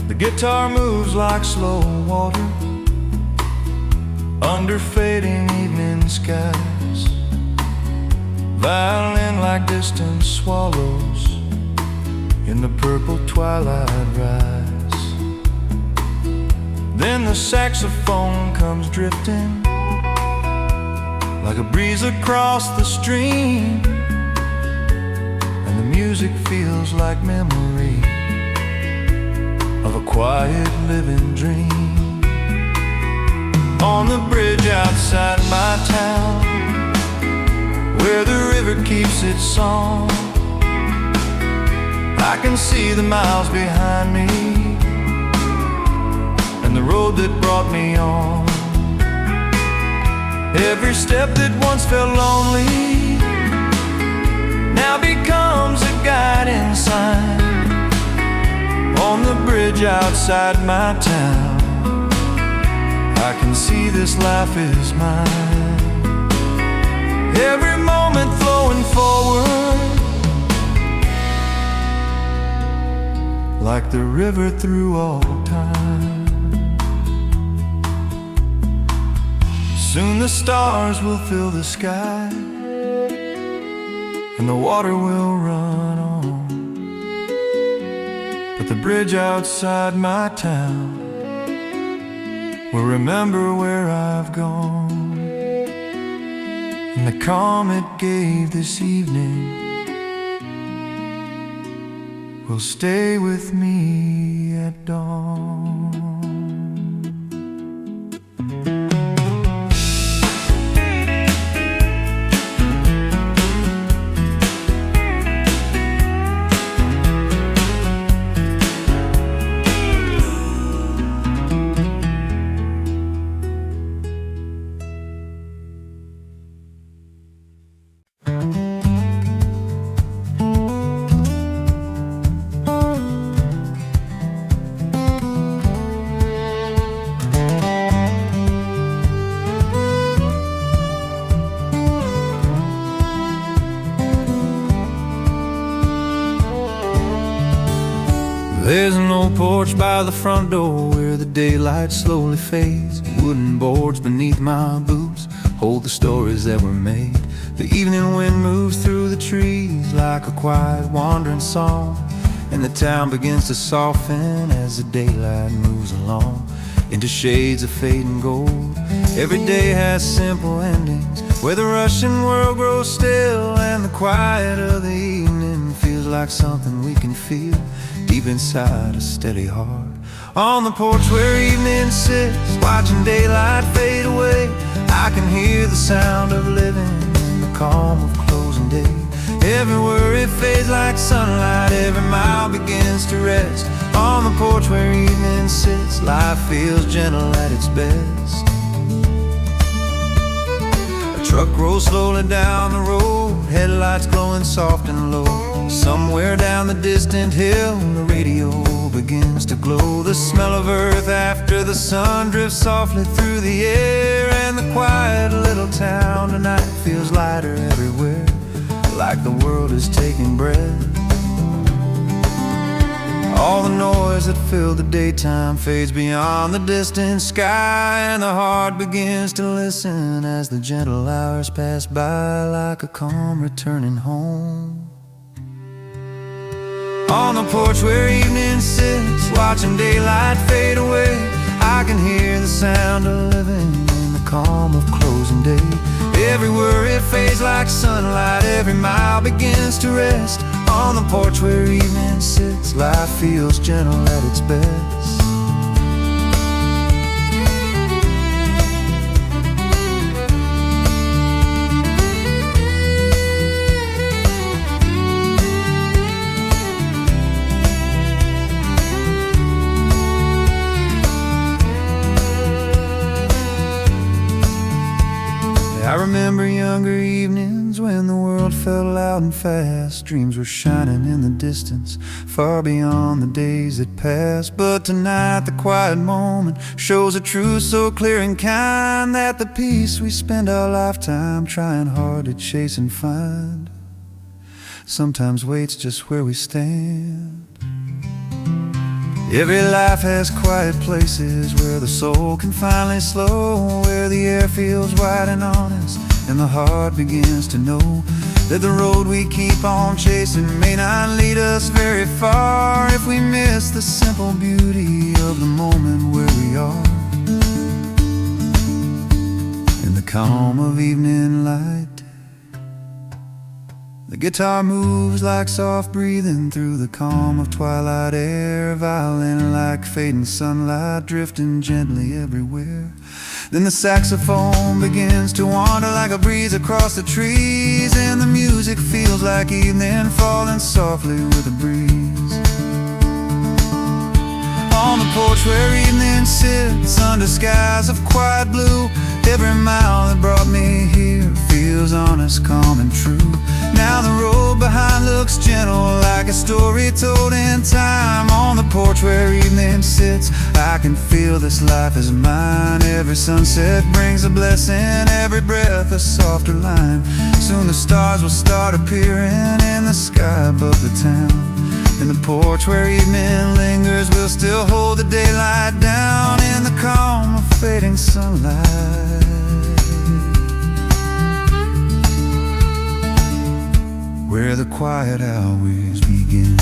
The guitar moves like slow water under fading evening skies, violin like distant swallows in the purple twilight rise. Then the saxophone comes drifting like a breeze across the stream, and the music feels like memory of a quiet living dream. On the bridge outside my town, where the river river keeps its song. I can see the miles behind me and the road that brought me on. Every step that once felt lonely now becomes a guiding sign. On the bridge outside my town, I can see this life is mine. Every moment flowing forward, like the river through all time. Soon the stars will fill the sky, and the water will run on. But the bridge outside my town will remember where I've gone. And the calm it gave this evening will stay with me at dawn. There's an old porch by the front door where the daylight slowly fades. Wooden boards beneath my boots hold the stories that were made. The evening wind moves through the trees like a quiet wandering song, and the town begins to soften as the daylight moves along into shades of fading gold. Every day has simple endings where the rushing world grows still, and the quiet of the evening feels like something we can feel deep inside a steady heart. On the porch where evening sits, watching daylight fade away, I can hear the sound of living in the calm of closing day. Everywhere it fades like sunlight, every mile begins to rest. On the porch where evening sits, life feels gentle at its best. A truck rolls slowly down the road, headlights glowing soft and low. Somewhere down the distant hill, the radio begins to glow. The smell of earth after the sun drifts softly through the air, and the quiet little town tonight feels lighter everywhere, like the world is taking breath. All the noise that filled the daytime fades beyond the distant sky, and the heart begins to listen as the gentle hours pass by like a calm returning home. On the porch where evening sits, watching daylight fade away, I can hear the sound of living in the calm of closing day. Everywhere it fades like sunlight, every mile begins to rest. On the porch where evening sits, life feels gentle at its best. I remember younger evenings when the world felt loud and fast. Dreams were shining in the distance, far beyond the days that passed. But tonight the quiet moment shows a truth so clear and kind, that the peace we spend our lifetime trying hard to chase and find sometimes waits just where we stand. Every life has quiet places where the soul can finally slow, where the air feels wide and honest, and the heart begins to know that the road we keep on chasing may not lead us very far if we miss the simple beauty of the moment where we are. In the calm of evening light, the guitar moves like soft breathing through the calm of twilight air. Violin like fading sunlight drifting gently everywhere. Then the saxophone begins to wander like a breeze across the trees, and the music feels like evening falling softly with a breeze. On the porch where evening sits under skies of quiet blue, every mile that brought me here feels honest, calm and true. Now the road behind looks gentle like a story told in time. On the porch where evening sits, I can feel this life is mine. Every sunset brings a blessing, every breath a softer line. Soon the stars will start appearing in the sky above the town. In the porch where evening lingers, we'll still hold the daylight down in the calm of fading sunlight. Where the quiet hours begin.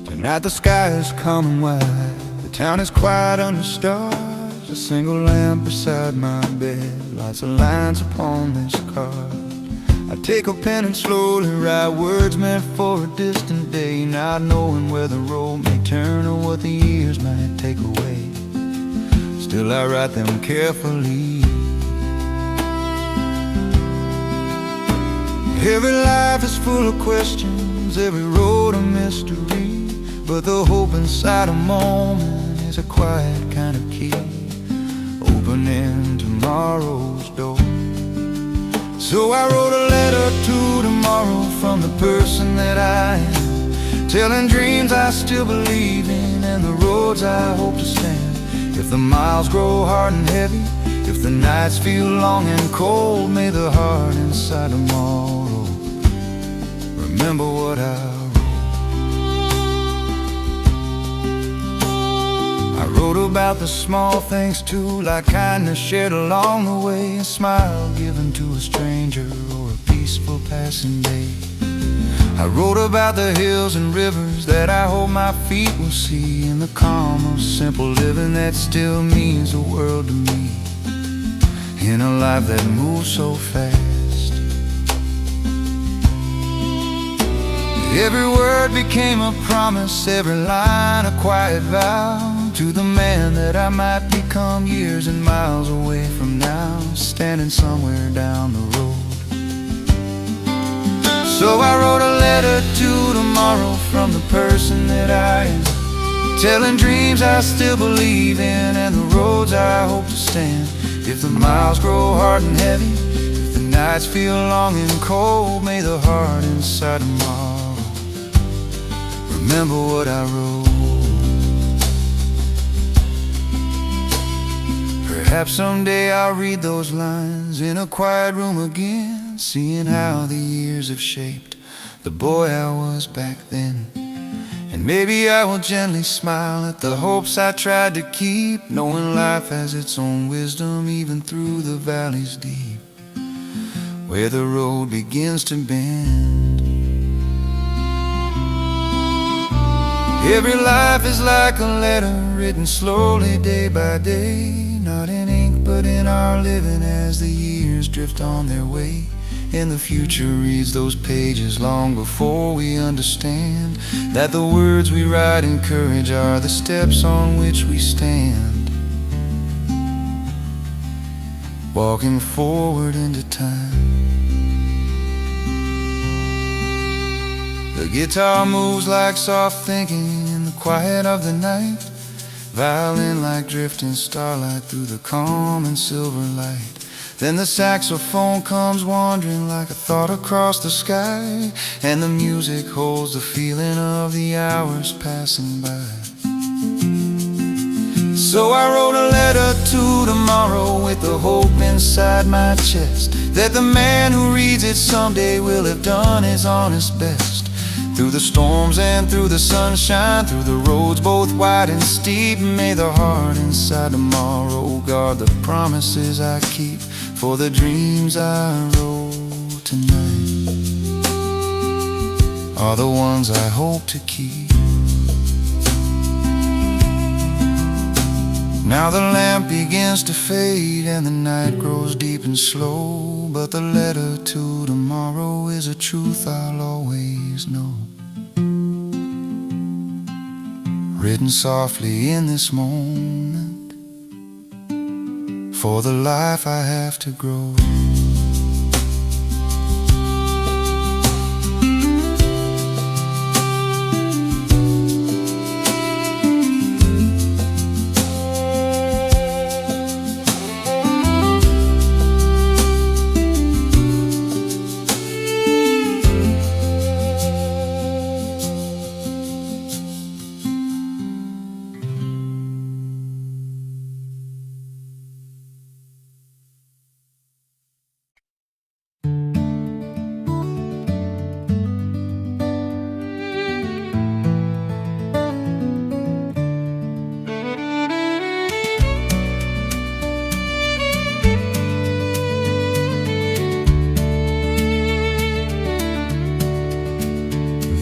Tonight the sky is calm and wide, the town is quiet under stars. A single lamp beside my bed lights the lines upon this card. I take a pen and slowly write words meant for a distant day, not knowing where the road may turn or what the years might take away. Still I write them carefully. Every life is full of questions, every road a mystery, but the hope inside a moment is a quiet kind of key, opening tomorrow's door. So I wrote a letter to tomorrow from the person that I am, telling dreams I still believe in and the roads I hope to stand. If the miles grow hard and heavy, if the nights feel long and cold, may the heart inside tomorrow remember what I wrote. I wrote about the small things too, like kindness shared along the way, a smile given to a stranger or a peaceful passing day. I wrote about the hills and rivers that I hope my feet will see, and the calm of simple living that still means the world to me, in a life that moves so fast. Every word became a promise, every line a quiet vow to the man that I might become years and miles away from now, standing somewhere down the road. So I wrote a letter to tomorrow from the person that I am, telling dreams I still believe in and the roads I hope to stand. If the miles grow hard and heavy, if the nights feel long and cold, may the heart inside tomorrow remember what I wrote. Perhaps someday I'll read those lines in a quiet room again, seeing how the years have shaped the boy I was back then. And maybe I will gently smile at the hopes I tried to keep, knowing life has its own wisdom even through the valleys deep, where the road begins to bend. Every life is like a letter written slowly day by day, not in ink but in our living as the years drift on their way. And the future reads those pages long before we understand that the words we write in courage are the steps on which we stand, walking forward into time. The guitar moves like soft thinking in the quiet of the night, violin like drifting starlight through the calm and silver light. Then the saxophone comes wandering like a thought across the sky, and the music holds the feeling of the hours passing by. So I wrote a letter to tomorrow with the hope inside my chest that the man who reads it someday will have done his honest best. Through the storms and through the sunshine, through the roads both wide and steep, may the heart inside tomorrow guard the promises I keep. For the dreams I wrote tonight are the ones I hope to keep. Now the lamp begins to fade and the night grows deep and slow, but the letter to tomorrow is a truth I'll always know. Written softly in this moment, for the life I have to grow.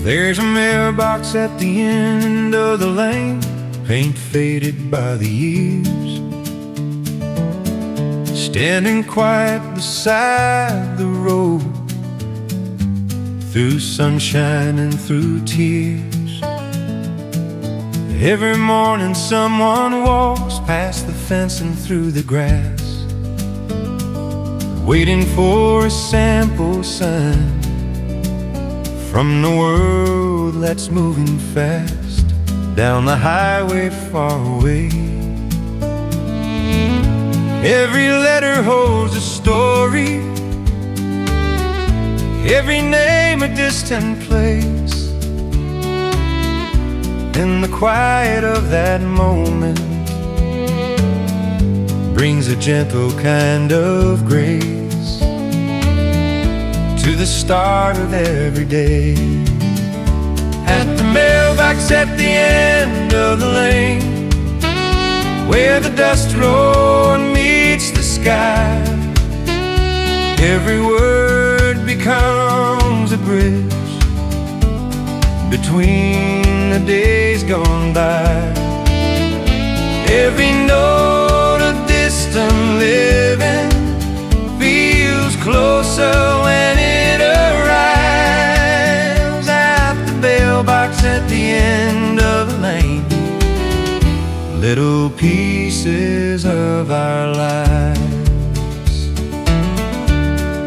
There's a mailbox at the end of the lane, paint faded by the years, standing quiet beside the road, through sunshine and through tears. Every morning someone walks past the fence and through the grass, waiting for a sample sign from the world that's moving fast down the highway far away. Every letter holds a story, every name a distant place. In the quiet of that moment brings a gentle kind of grace to the start of every day. At the mailbox at the end of the lane, where the dust road meets the sky, every word becomes a bridge between the days gone by. Every note of distant living feels closer when it arrives at the mailbox at the end of the lane. Little pieces of our lives.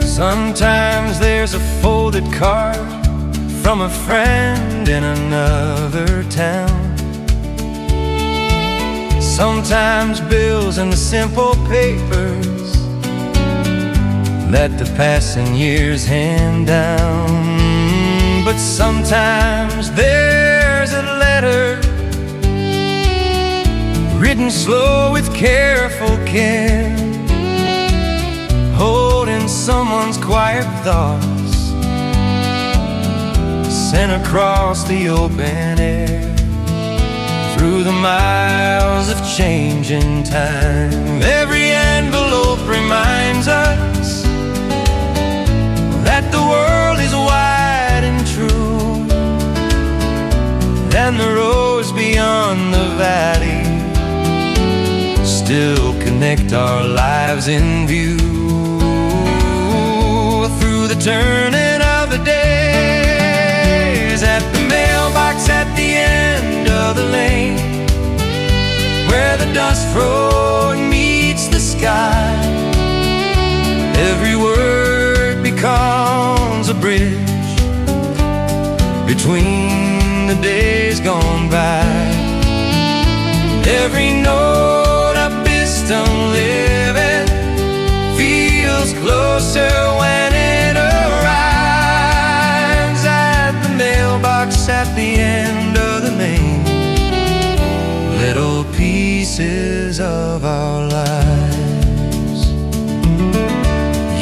Sometimes there's a folded card from a friend in another town. Sometimes bills and simple papers that the passing years hand down. But sometimes there's a letter written slow with careful care, holding someone's quiet thoughts, sent across the open air, through the miles of changing time. Every envelope reminds us that the world is wide and true, and the roads beyond the valley still connect our lives in view. Through the turning of the days, at the mailbox at the end of the lane, where the dust road meets the sky, every word becomes a bridge between the days gone by. Every note of distant living feels closer when it arrives at the mailbox at the end of the lane. Little pieces phases of our lives.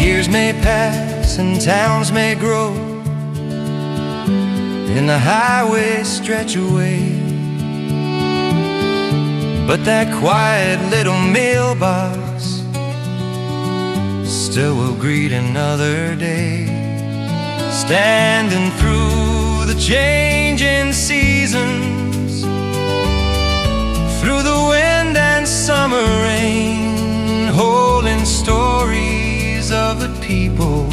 Years may pass and towns may grow, and the highways stretch away, but that quiet little mailbox still will greet another day. Standing through the changing seasons, through the wind and summer rain, holding stories of the people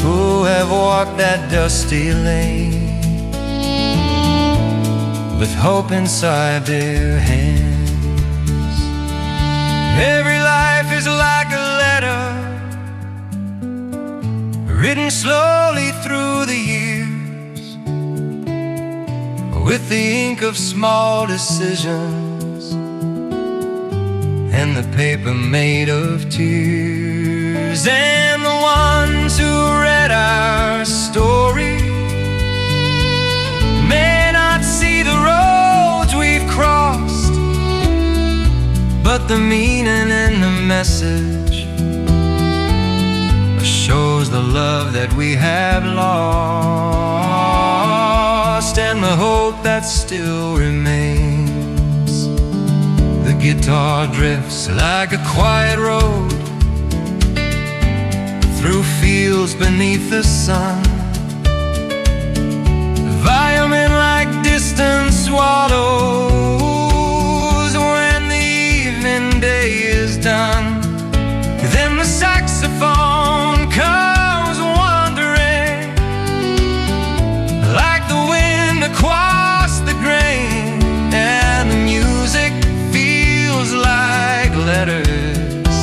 who have walked that dusty lane with hope inside their hands. Every life is like a letter written slowly through the years, with the ink of small decisions and the paper made of tears. And the ones who read our story may not see the roads we've crossed, but the meaning and the message shows the love that we have lost, and the hope that still remains. The guitar drifts like a quiet road through fields beneath the sun. The violin like distant swallows when the evening day is done. Then the saxophone comes wandering like the wind across the grain, and the music feels like letters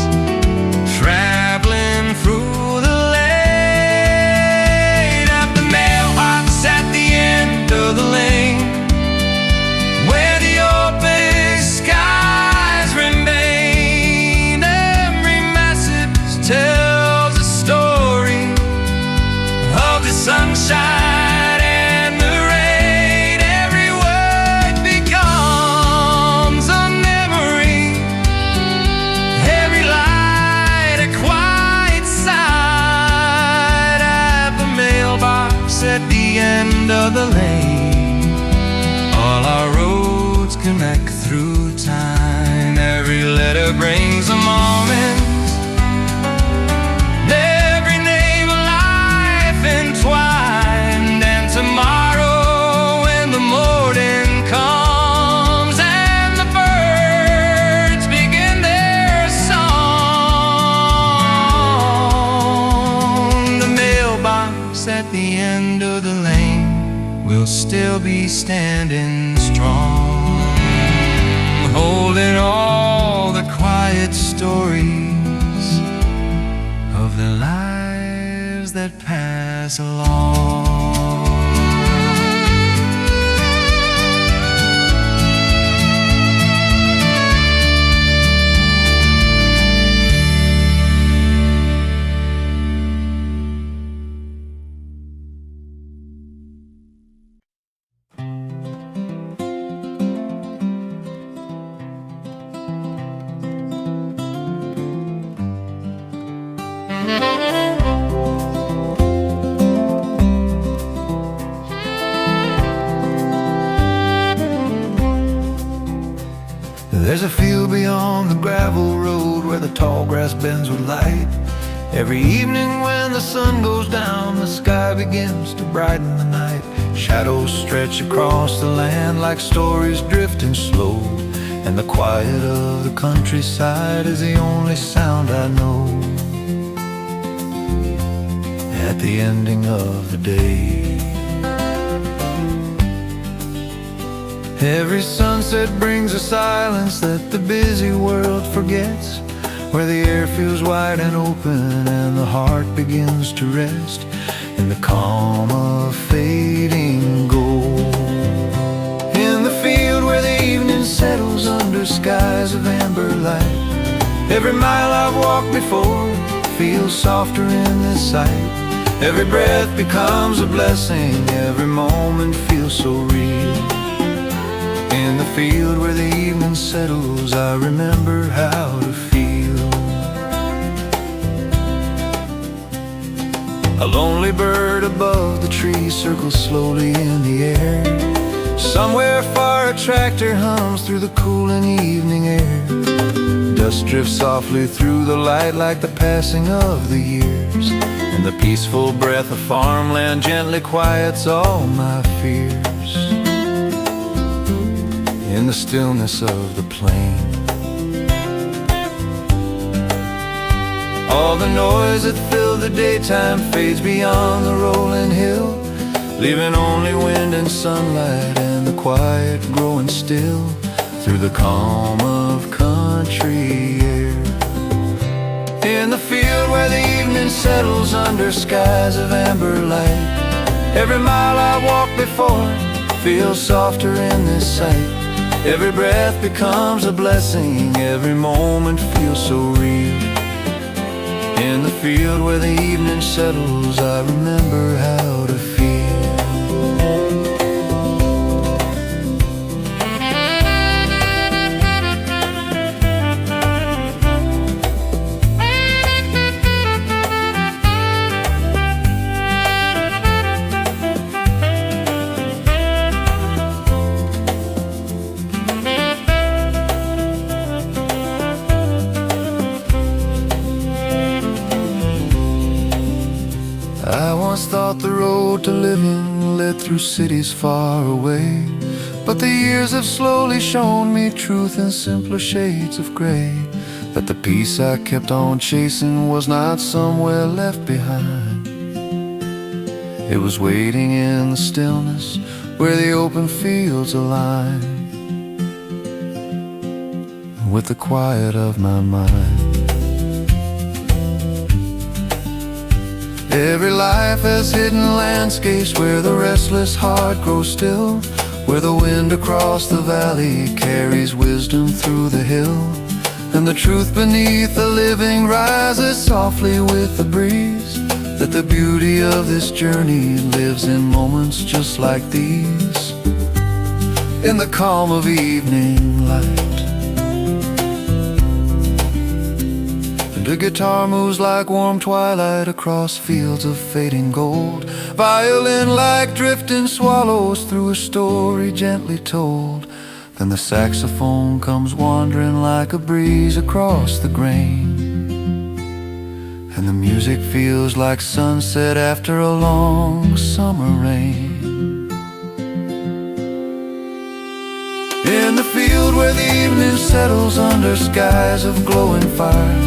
traveling through the lane. At the mailbox at the end of the lane, where the open skies remain, every message tells a story of the sunshine and the rain. Every word becomes a memory, every light a quiet sigh. At the mailbox at the end of the lane, all our roads connect through time. Every letter brings a moment, every name a life entwined. And tomorrow when the morning comes and the birds begin their song, the mailbox at the end of the lane will still be standing strong, holding all the quiet stories of the lives that pass along. There's a field beyond the gravel road where the tall grass bends with light. Every evening when the sun goes down, the sky begins to brighten the night. Shadows stretch across the land like stories drifting slow, and the quiet of the countryside is the only sound I know. At the ending of the day, every sunset brings a silence that the busy world forgets, where the air feels wide and open and the heart begins to rest in the calm of fading gold. In the field where the evening settles under skies of amber light, every mile I've walked before feels softer in this sight. Every breath becomes a blessing, every moment feels so real. In the field where the evening settles, I remember how to feel. A lonely bird above the trees circles slowly in the air. Somewhere far a tractor hums through the cooling evening air. Dust drifts softly through the light like the passing of the years, and the peaceful breath of farmland gently quiets all my fears. In the stillness of the plain, all the noise that filled the daytime fades beyond the rolling hill, leaving only wind and sunlight and the quiet growing still through the calm of country air. In the field where the evening settles under skies of amber light, every mile I walk before feels softer in this sight. Every breath becomes a blessing, every moment feels so real. In the field where the evening settles, I remember how to feel. I once thought the road to living led through cities far away, but the years have slowly shown me truth in simpler shades of gray. That the peace I kept on chasing was not somewhere left behind. It was waiting in the stillness where the open fields align with the quiet of my mind. Every life has hidden landscapes where the restless heart grows still, where the wind across the valley carries wisdom through the hill, and the truth beneath the living rises softly with the breeze. That the beauty of this journey lives in moments just like these, in the calm of evening light. The guitar moves like warm twilight across fields of fading gold. Violin like drifting swallows through a story gently told. Then the saxophone comes wandering like a breeze across the grain, and the music feels like sunset after a long summer rain. In the field where the evening settles under skies of glowing fire,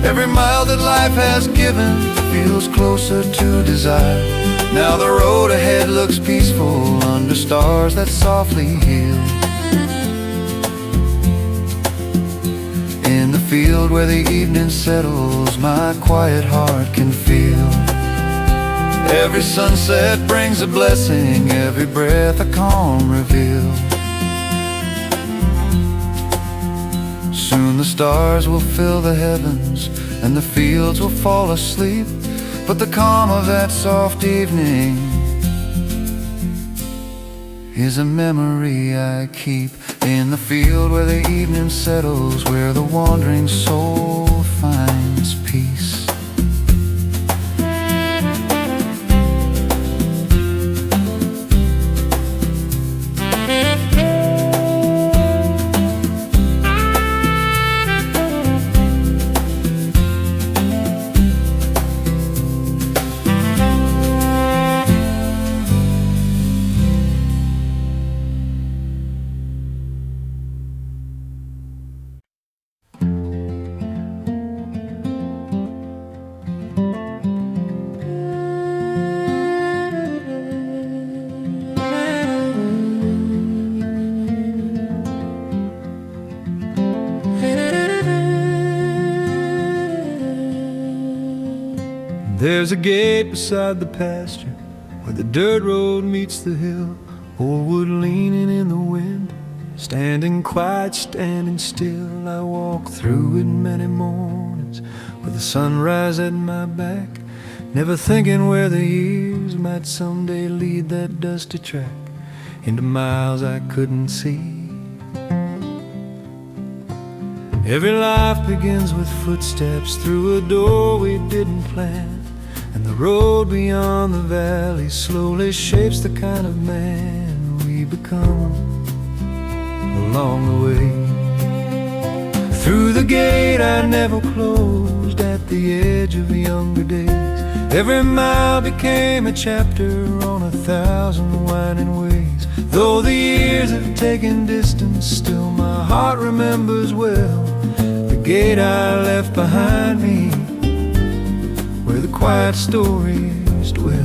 every mile that life has given feels closer to desire. Now the road ahead looks peaceful under stars that softly heal. In the field where the evening settles, my quiet heart can feel. Every sunset brings a blessing, every breath a calm reveal. Soon the stars will fill the heavens and the fields will fall asleep, but the calm of that soft evening is a memory I keep. In the field where the evening settles, where the wandering soul finds peace. There's a gate beside the pasture where the dirt road meets the hill. Old wood leaning in the wind, standing quiet, standing still. I walk through it many mornings with the sunrise at my back, never thinking where the years might someday lead that dusty track into miles I couldn't see. Every life begins with footsteps through a door we didn't plan, and the road beyond the valley slowly shapes the kind of man we become along the way. Through the gate I never closed at the edge of younger days. Every mile became a chapter on 1,000 winding ways. Though the years have taken distance, still my heart remembers well the gate I left behind me, where the quiet stories dwell.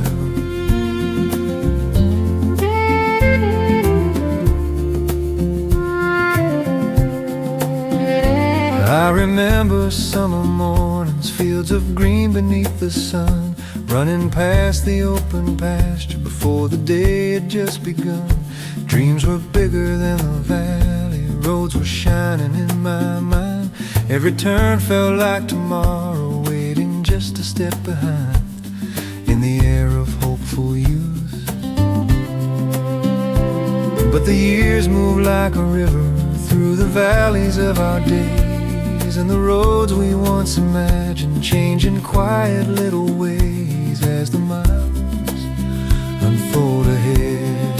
I remember summer mornings, fields of green beneath the sun, running past the open pasture before the day had just begun. Dreams were bigger than the valley, roads were shining in my mind. Every turn felt like tomorrow, waiting just a step behind, in the air of hopeful youth. But the years move like a river through the valleys of our days, and the roads we once imagined change in quiet little ways as the miles unfold ahead.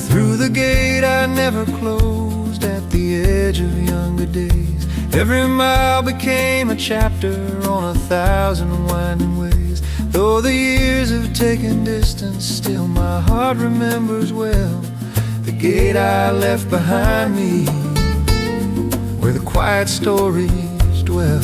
Through the gate I never closed at the edge of younger days. Every mile became a chapter on 1,000 winding ways. Though the years have taken distance, still my heart remembers well the gate I left behind me, where the quiet stories dwell.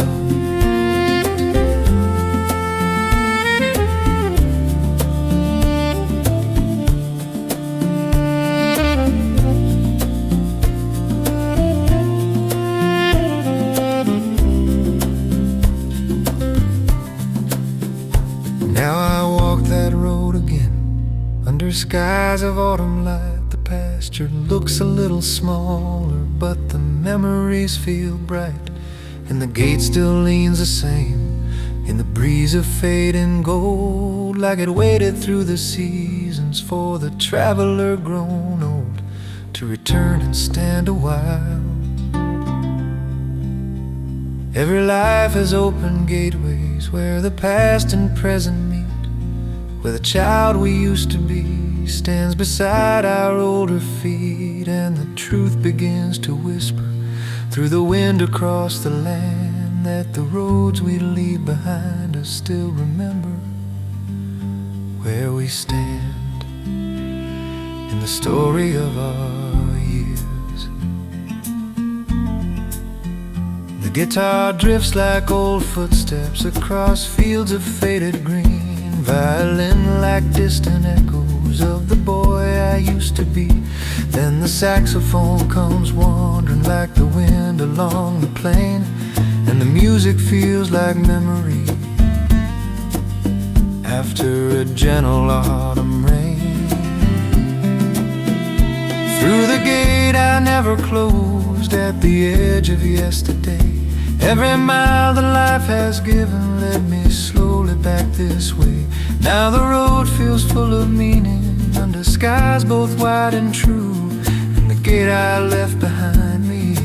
Now I walk that road again, under skies of autumn light. The pasture looks a little smaller, but the memories feel bright, and the gate still leans the same in the breeze of fading gold, like it waited through the seasons for the traveler grown old to return and stand a while. Every life has opened gateways where the past and present meet, where the child we used to be stands beside our older feet, and the truth begins to whisper through the wind across the land that the roads we leave behind us still remember where we stand in the story of our years. The guitar drifts like old footsteps across fields of faded green, violin like distant echoes of the boy I used to be. Then the saxophone comes wandering like the wind along the plain, and the music feels like memory after a gentle autumn rain. Through the gate I never closed at the edge of yesterday. Every mile that life has given led me slowly back this way. Now the road feels full of meaning under skies both wide and true, and the gate I left behind me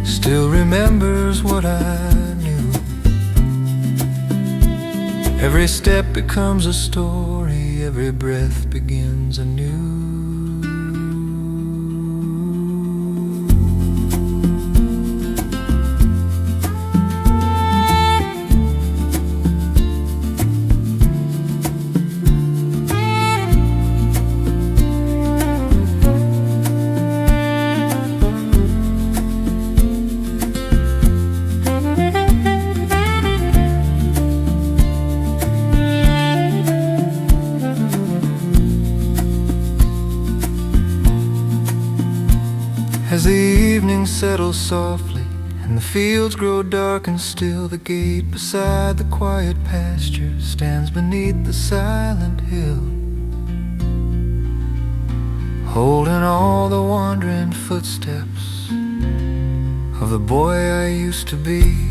still remembers what I knew. Every step becomes a story, every breath begins anew. As the evening settles softly and the fields grow dark and still, the gate beside the quiet pasture stands beneath the silent hill, holding all the wandering footsteps of the boy I used to be.